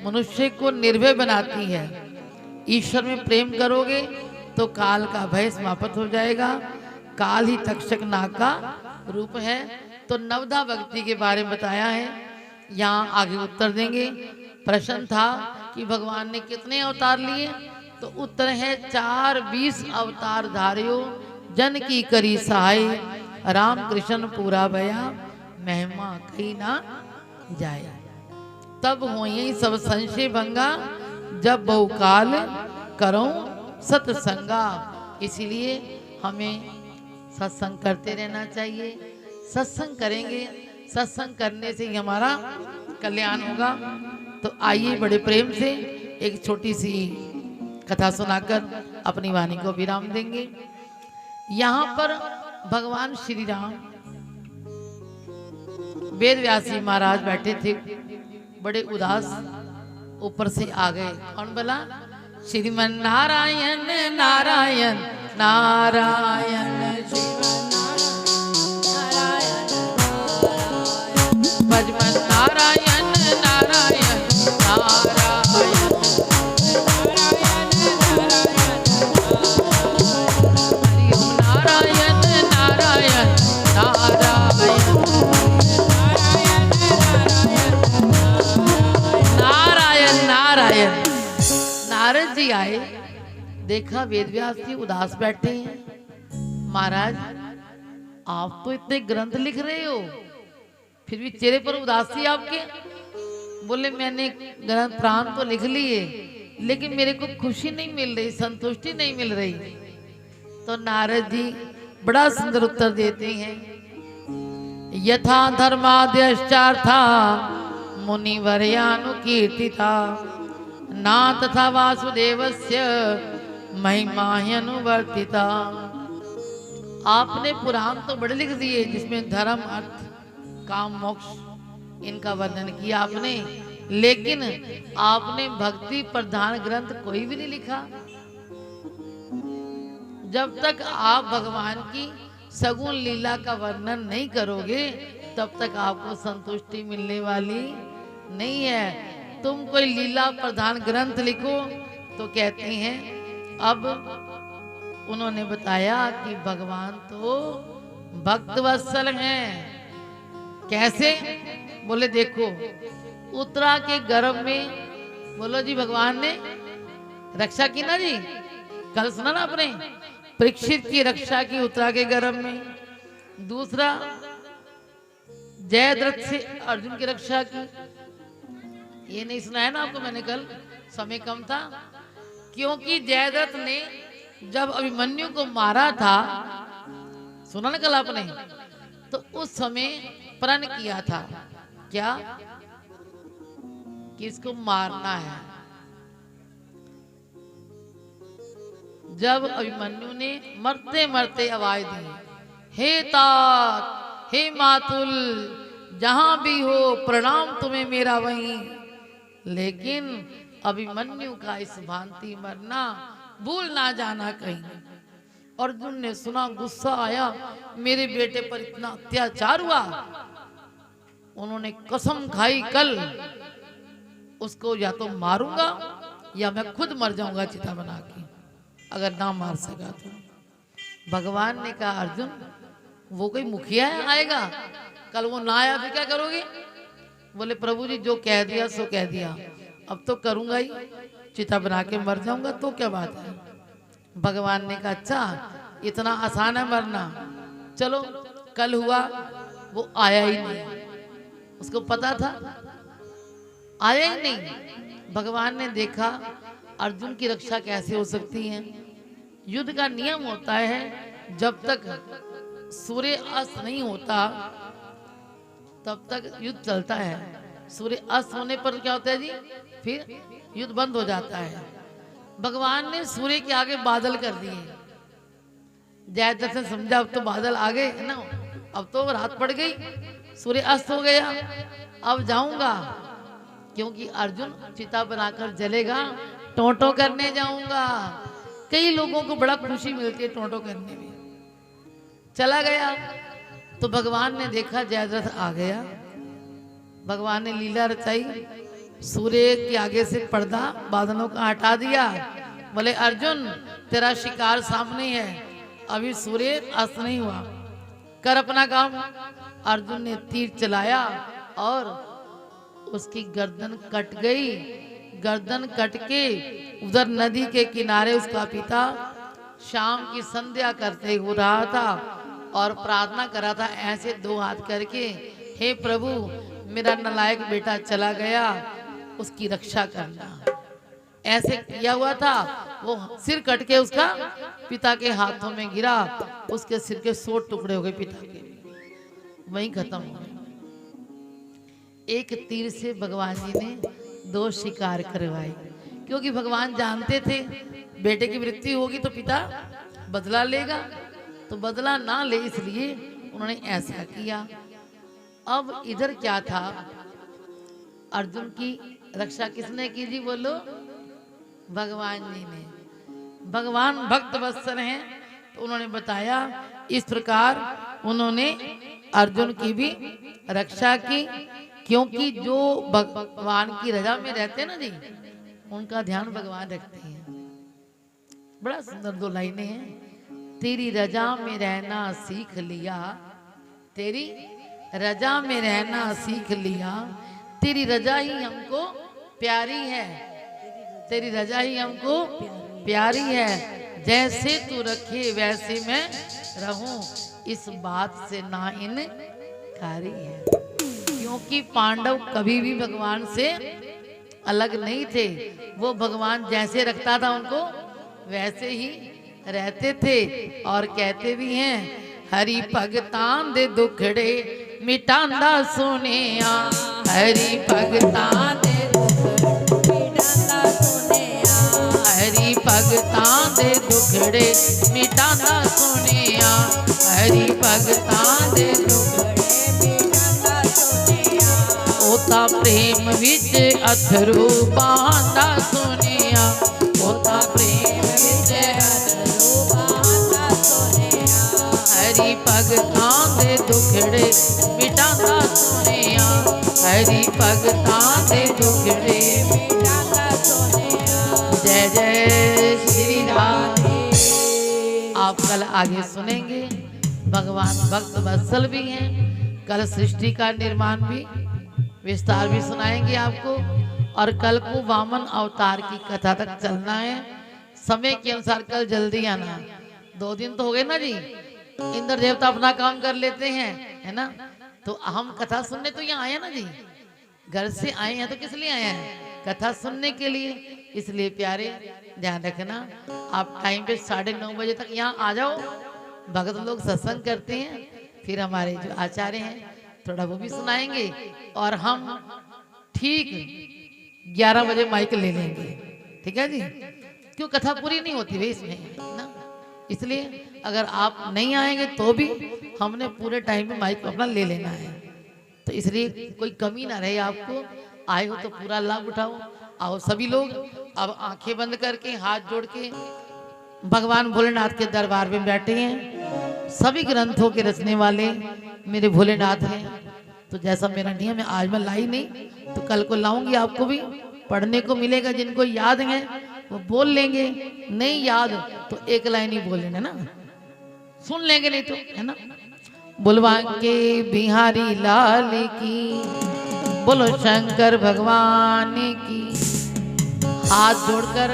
मनुष्य को निर्भय बनाती है। ईश्वर में प्रेम करोगे तो काल का भय समाप्त हो जाएगा। काल ही तक्षक नाग का रूप है। तो नवधा भक्ति के बारे में बताया है, यहाँ आगे उत्तर देंगे। प्रश्न था कि भगवान ने कितने अवतार लिए, तो उत्तर है 4:20 अवतार धारियो जन की करी सहाय राम कृष्ण पूरा भया महिमा कही ना जाए। तब हो यही सब संशय भंगा जब बहुकाल करो सत्संगा। इसीलिए हमें सत्संग करते रहना चाहिए। सत्संग करेंगे, सत्संग करने से ही हमारा कल्याण होगा। तो आइए बड़े प्रेम से एक छोटी सी कथा सुनाकर अपनी वाणी को विराम देंगे। यहाँ पर भगवान श्री राम वेद व्यास जी महाराज बैठे थे, बड़े उदास ऊपर से आ गए। कौन बोला? श्रीमन नारायण नारायण नारायण भजमन नारायण नारायण नारायण हरिओम नारायण नारायण नारायण नारायण नारायण। नारद जी आए, देखा वेदव्यास जी उदास बैठे हैं। महाराज आप तो इतने ग्रंथ लिख रहे हो, फिर भी चेहरे पर उदासी आपके। बोले मैंने ग्रंथ प्राण तो लिख लिए, लेकिन मेरे को खुशी नहीं मिल रही, संतुष्टि नहीं मिल रही। तो नारद जी बड़ा सुंदर उत्तर देते हैं। यथा धर्माद्यश्चार्था मुनिवर्यानुकीर्तिता ना तथा वासुदेवस्य महिमा अनुवर्तिता। आपने पुराण तो बड़े लिख दिए जिसमें धर्म अर्थ काम मोक्ष इनका वर्णन किया आपने, लेकिन आपने भक्ति प्रधान ग्रंथ कोई भी नहीं लिखा। जब तक आप भगवान की सगुण लीला का वर्णन नहीं करोगे तब तक आपको संतुष्टि मिलने वाली नहीं है। तुम कोई लीला प्रधान ग्रंथ लिखो तो कहते हैं। अब उन्होंने बताया कि भगवान तो भक्त वत्सल हैं। कैसे? बोले देखो उत्तरा के गर्भ में, बोलो जी भगवान ने रक्षा की ना जी, कल सुना ना आपने, परीक्षित की रक्षा की उत्तरा के गर्भ में। दूसरा जयद्रथ से अर्जुन की रक्षा की। ये नहीं सुनाया ना आपको मैंने कल, समय कम था। क्योंकि जयद्रथ ने जब अभिमन्यु को मारा था, सुना ना कल आपने, तो उस समय प्रण किया था क्या कि इसको मारना है। जब अभिमन्यु ने मरते मरते आवाज दी, हे तात हे मातुल जहां भी हो प्रणाम तुम्हें मेरा वहीं, लेकिन अभिमन्यु का इस भांति मरना भूल ना जाना कहीं। अर्जुन ने सुना, गुस्सा आया, मेरे बेटे पर इतना अत्याचार हुआ। उन्होंने कसम खाई कल उसको या तो मारूंगा या मैं खुद मर जाऊंगा चिता बना के, अगर ना मार सका तो। भगवान ने कहा अर्जुन वो कोई मुखिया है आएगा, कल वो ना आया फिर क्या करोगे? बोले प्रभु जी जो कह दिया सो कह दिया, अब तो करूंगा ही, चिता बना के मर जाऊंगा तो क्या बात है। भगवान ने कहा अच्छा इतना आसान है मरना, चलो। कल हुआ वो आया ही नहीं, उसको पता था आया ही नहीं। भगवान ने देखा अर्जुन की रक्षा कैसे हो सकती है। युद्ध का नियम होता है जब तक सूर्य अस्त नहीं होता तब तक युद्ध चलता है। सूर्य अस्त होने पर क्या होता है जी, फिर युद्ध बंद हो जाता है। भगवान ने सूर्य के आगे बादल कर दिए। जयद्रथ ने समझा अब तो बादल आ गए है ना, अब तो रात पड़ गई, सूर्य अस्त हो गया, अब जाऊंगा। क्योंकि अर्जुन चिता बनाकर जलेगा, टोंटो करने जाऊंगा। कई लोगों को बड़ा खुशी मिलती है टोंटो करने में। चला गया तो भगवान ने देखा जयद्रथ आ गया। भगवान ने लीला रचाई, सूर्य के आगे से पर्दा बादलों का हटा दिया। बोले अर्जुन तेरा शिकार सामने है, अभी सूर्य अस्त नहीं हुआ, कर अपना काम। अर्जुन ने तीर चलाया और उसकी गर्दन कट गई। गर्दन कट के उधर नदी के किनारे उसका पिता शाम की संध्या करते हो रहा था और प्रार्थना कर रहा था ऐसे 2 हाथ करके, हे प्रभु मेरा नालायक बेटा चला गया, उसकी रक्षा करना। ऐसे किया हुआ था। वो सिर कट के उसका पिता के हाथों में गिरा, उसके सिर के 100 टुकड़े हो गए पिता के, वहीं खत्म हो गए। एक तीर से भगवान जी ने 2 शिकार करवाए, क्योंकि भगवान जानते थे बेटे की मृत्यु होगी तो पिता बदला लेगा, तो बदला ना ले इसलिए उन्होंने ऐसा किया। अब इधर क्या था, अर्जुन की रक्षा किसने की जी बोलो? भगवान जी ने। भगवान भक्त वत्सल हैं तो उन्होंने बताया इस प्रकार उन्होंने अर्जुन की भी रक्षा की, क्योंकि जो भगवान की रजा में रहते हैं ना जी, उनका ध्यान भगवान रखते हैं। बड़ा सुंदर 2 लाइनें हैं। तेरी रजा में रहना सीख लिया, तेरी रजा में रहना सीख लिया, तेरी रजा ही हमको प्यारी है, तेरी रजा ही हमको प्यारी है, जैसे तू रखे वैसे मैं रहूं, इस बात से ना इनकारी है। क्योंकि पांडव कभी भी भगवान से अलग नहीं थे, वो भगवान जैसे रखता था उनको वैसे ही रहते थे। और कहते भी हैं हरि भगतां दे दुखड़े मिटांदा सुनिया, हरि भगतां दे हरि भगतां दे दुखड़े मिटांदा सुनिया, हरि भगतां दे दुखड़े मिटांदा सुनिया, ओता प्रेम विच अथरू बहांदा सुनिया, ओता प्रेम विच अथरू बहांदा सुनिया, हरि भगतां दे दुखड़े मिटांदा सुनिया, हरि भगतां दे दुखड़े मिटांदा सुनिया। जय जय श्री राधे। आप कल आगे सुनेंगे। भगवान भक्त वत्सल भी हैं, कल सृष्टि का निर्माण भी विस्तार भी सुनाएंगे आपको, और कल को वामन अवतार की कथा तक चलना है। समय के अनुसार कल जल्दी आना, 2 दिन तो हो गए ना जी, इंद्र देवता अपना काम कर लेते हैं, है ना, तो हम कथा सुनने तो यहाँ आए ना जी, घर से आए हैं तो किस लिए आए हैं? कथा सुनने के लिए। इसलिए प्यारे ध्यान रखना, आप टाइम पे 9:30 बजे तक यहाँ आ जाओ। भगत लोग सत्संग करते हैं, फिर हमारे जो आचार्य हैं थोड़ा वो भी सुनाएंगे, और हम ठीक 11 बजे माइक ले लेंगे, ठीक है जी, क्यों कथा पूरी नहीं होती भाई इसमें ना, इसलिए अगर आप नहीं आएंगे तो भी हमने पूरे टाइम में माइक अपना ले लेना है, तो इसलिए कोई कमी ना रहे आपको। आए हो तो पूरा लाभ उठाओ। आओ सभी लोग, अब आंखें बंद करके हाथ जोड़ के भगवान भोलेनाथ के दरबार में बैठे हैं। सभी ग्रंथों के रचने वाले मेरे भोलेनाथ हैं, तो जैसा मेरा नियम है आज मैं लाई नहीं, तो कल को लाऊंगी, आपको भी पढ़ने को मिलेगा। जिनको याद है वो बोल लेंगे, नहीं याद तो एक लाइन ही बोल लेना ना, सुन लेंगे नहीं तो, है ना। बुलवा के बिहारी लाल की, बोलो शंकर भगवान की। हाथ जोड़कर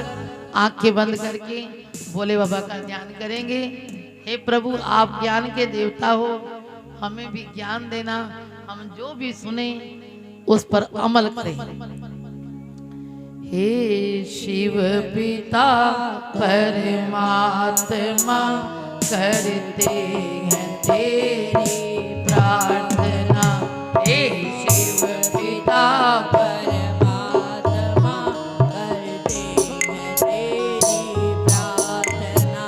आंखें बंद करके भोले बाबा का ध्यान करेंगे। हे प्रभु आप ज्ञान के देवता हो, हमें भी ज्ञान देना, हम जो भी सुने उस पर अमल करें। हे शिव पिता परमात्मा करते हैं तेरी प्रार्थना, हे शिव पिता परमात्मा करते हैं तेरी प्रार्थना।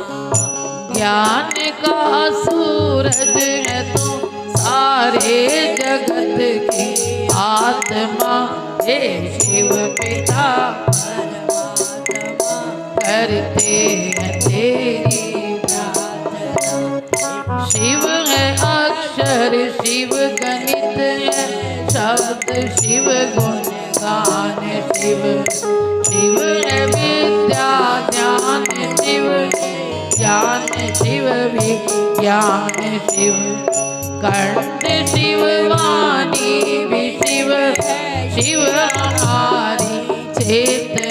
ज्ञान का सूरज है तू सारे जगत की आत्मा, हे शिव पिता परमात्मा करते हैं तेरी प्रार्थना। शिव है अक्षर, शिव गणित है शब्द, शिव गुण गान, शिव शिव है विद्या ज्ञान, शिव ज्ञान, शिव विज्ञान, शिव कंठ, शिव वाणी भी शिव है, शिव हमारी चेतना।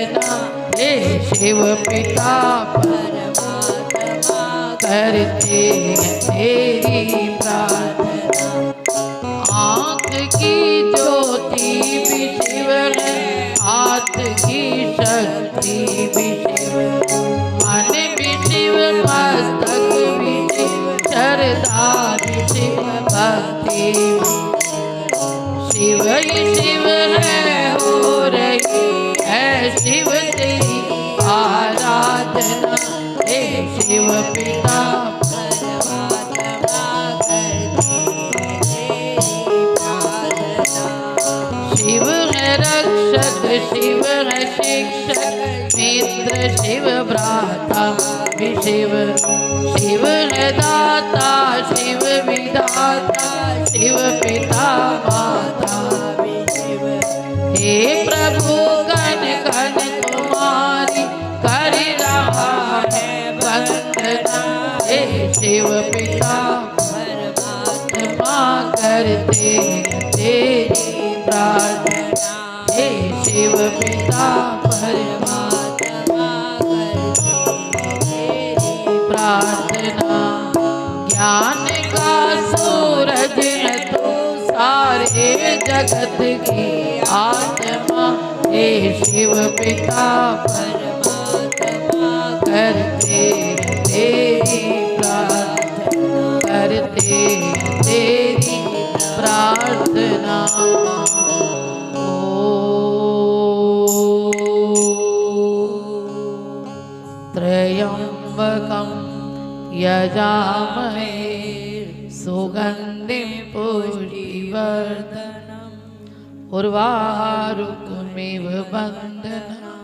शिव पिता परमात्मा करते हैं तेरी प्रार्थना। आँख की ज्योति भी शिव है, हाथ की शक्ति भी शिव, मन भी शिव, मस्तक भी शिव, श्रद्धा भी शिव, भक्ति भी शिव ही शिव है, हो रही है शिव तेरी आराधना। हे शिव पिता परमात्मा करते हैं तेरी प्रार्थना। शिव है रक्षक, शिव है शिक्षक, मित्र शिव भ्राता भी शिव, शिव है दाता, शिव विधाता, शिव पिता माता भी शिव। हे प्रभु कन कन तुम्हारी कर रहा है वंदना। हे शिव पिता परमात्मा करते हैं तेरी प्रार्थना। हे शिव पिता परमात्मा करते हैं तेरी प्रार्थना। ज्ञान का सूरज है तू, सारे जगत की आत्मा। हे शिव पिता परमात्मा करते हैं तेरी प्रार्थना, करते हैं तेरी प्रार्थना। त्र्यंबकं यजामहे सुगंधिं पुष्टिवर्धनम् उर्वारुकमिव बन्धनान्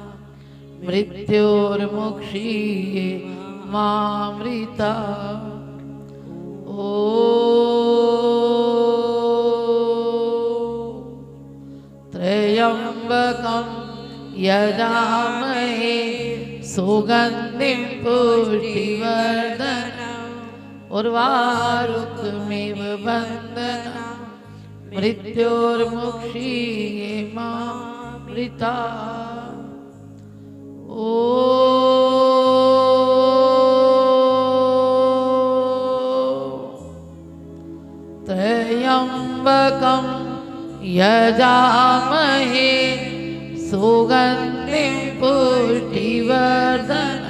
मृत्योर्मुक्षीये मामृता। ओ त्र्यंबकं यजामहे सुगंधिं पुष्टिवर्धनम् उर्वारुकमिव बन्धनान् मृत्योर्मुक्षीये मामृता। ओ त्र्यंबकं यजामहे सुगंधिं पुष्टिवर्धनम्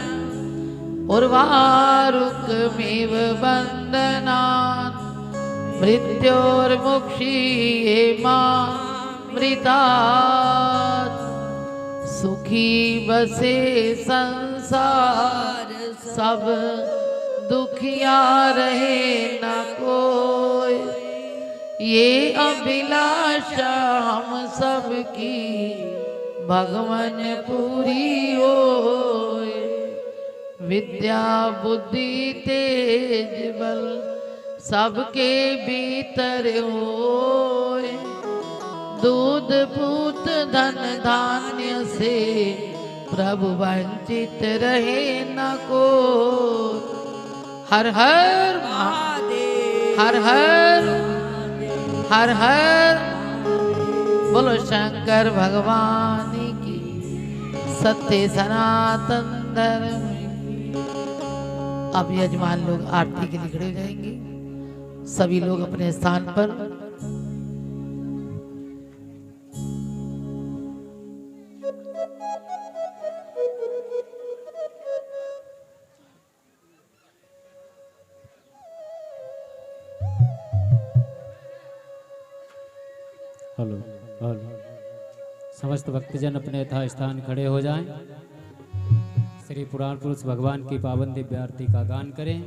उर्वारुकमिव बन्धनान् मृत्योर्मुक्षीये मामृतात्। सुखी बसे संसार सब, दुखिया रहे न कोई। ये अभिलाषा हम सब की भगवन पूरी होए। विद्या बुद्धि तेज बल सबके भीतर होए। दूध पूत धन धान्य से प्रभु वंचित रहे न को। हर हर महादेव, हर हर हर हर बोलो शंकर भगवान की, सत्य सनातन धर्म की। अब यजमान लोग आरती के लिए खड़े हो जाएंगे। सभी लोग अपने स्थान पर। Hello hello. समस्त भक्तजन अपने यथा स्थान खड़े हो जाएं। श्री पुराण पुरुष भगवान की पावन दिव्य आरती का गान करें।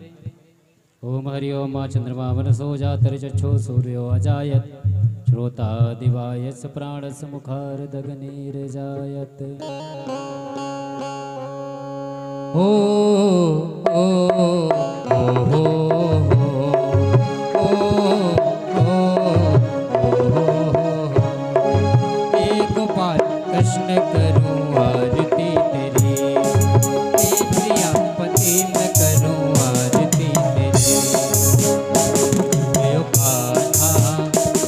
ओम हरि ओम चंद्रमा मनसो जातर्चक्षो सूर्यो अजायत श्रोता दिवायस प्राणस मुखारदग्निर्जायत। ओ ओ ओ हो कृष्ण करूं आरती तेरी, प्रियापति मैं करूं आरती तेरी। मैं कान्हा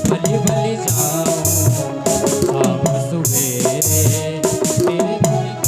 भली भली जाऊं शाम सुबेरे तेरे गुण गाऊं।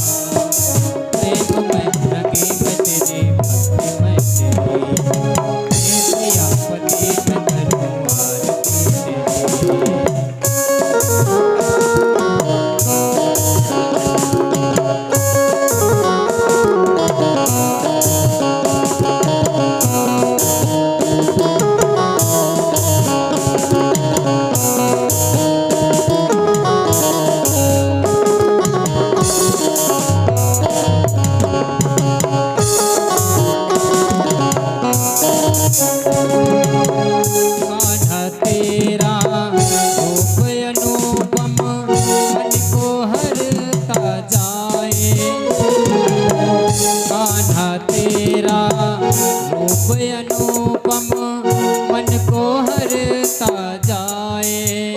बढ़ता जाए।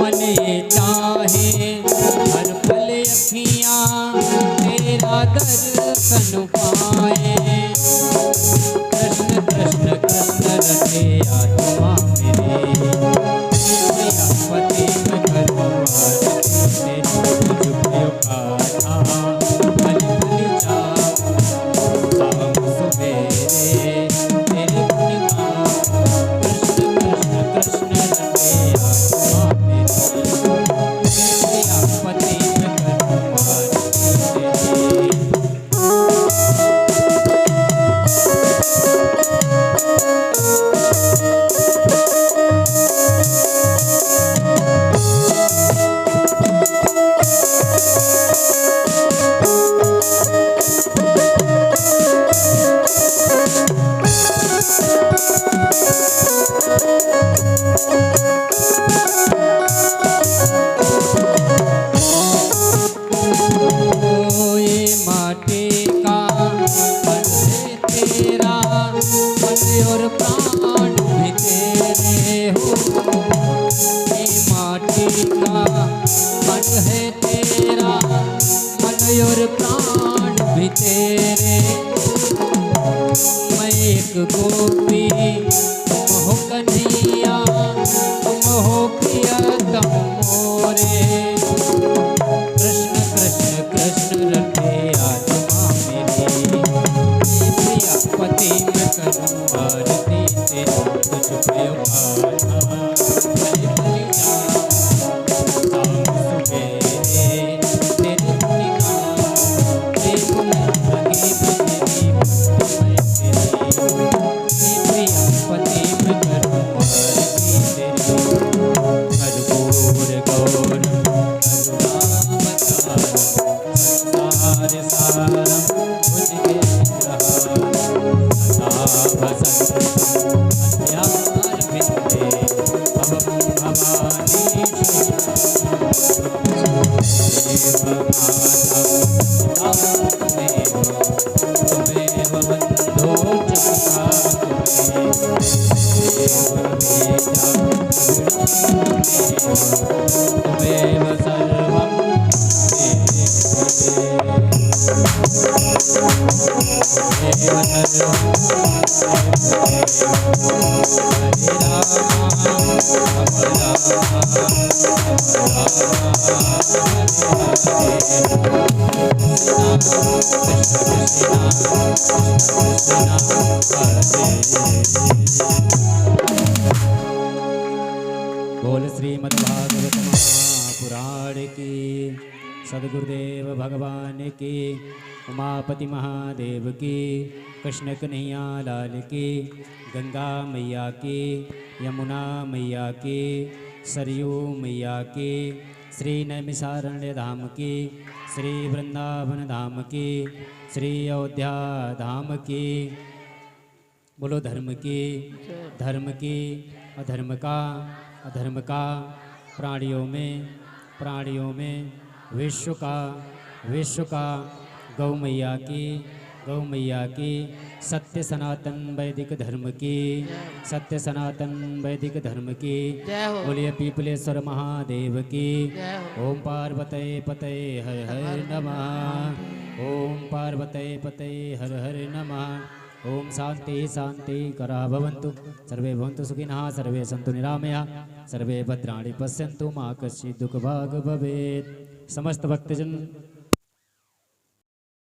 मन ये चाहे हर पल अखियाँ तेरा दर्शन पाए। कृष्ण कृष्ण कृष्ण रटे आत्मा मेरी, तेरा पति मैं करूँ आरती तेरी। तुझ पे गाथा पल पल जाऊं शाम सुबेरे तेरे गुण गाऊं। कृष्ण कृष्ण कृष्ण रटे आत्मा मेरी, तेरा पति मैं करूँ आरती तेरी। ये माटी का मन है तेरा, मन और प्राण भी तेरे हो। ये माटी का मन है तेरा, मन और प्राण भी तेरे। मैं एक गोपी तुम हो कन्हैया, तुम हो प्रियतम मोरे। कृष्ण कृष्ण कृष्ण रटे आत्मा मेरी, प्रिया पति मैं करूँ आरती तेरी। तुझ पे गाथा पल पल जाऊं शाम सुबेरे तेरे गुण गाऊं। तेरे गुण लगे तेरी भक्ति मैं तेरी, प्रिया पति मैं करूँ आरती तेरी। कर्पूर गौरम करुणावतारम संसार सारम भुजगे ग्रहारम। सदा वसंतम अध्यार विंदे भवं भवानी तुमेव बन्धो जगता तुमेव सर्वं बोल श्रीमद्भागवत महापुराण की, सदगुरुदेव भगवान की, उमापति महादेव की, कृष्ण कन्हैया लाल की, गंगा मैया की, यमुना मैया की, सरयू मैया की, श्री नैमिषारण्य धाम की, श्री वृंदावन धाम की, श्री अयोध्या धाम की। बोलो धर्म की, धर्म की, अधर्म का, अधर्म का, प्राणियों में विश्व का, विश्व का, गौ मैया की, गौ मैया की, सत्य सनातन वैदिक धर्म की, सत्य सनातन वैदिक धर्म की। जय हो। बोलिए पीपलेश्वर महादेव की। जय हो। ओम पार्वते पते हर हर नमः। ओम पार्वते पते हर हर नमः। ओम शांति शांति करा भवन्तु, सर्वे भवन्तु सुखिनः, सर्वे सन्तु निरामया, सर्वे भद्राणि पश्यन्तु मा कश्चित् दुःखभाग् भवेत्। समस्त भक्तजन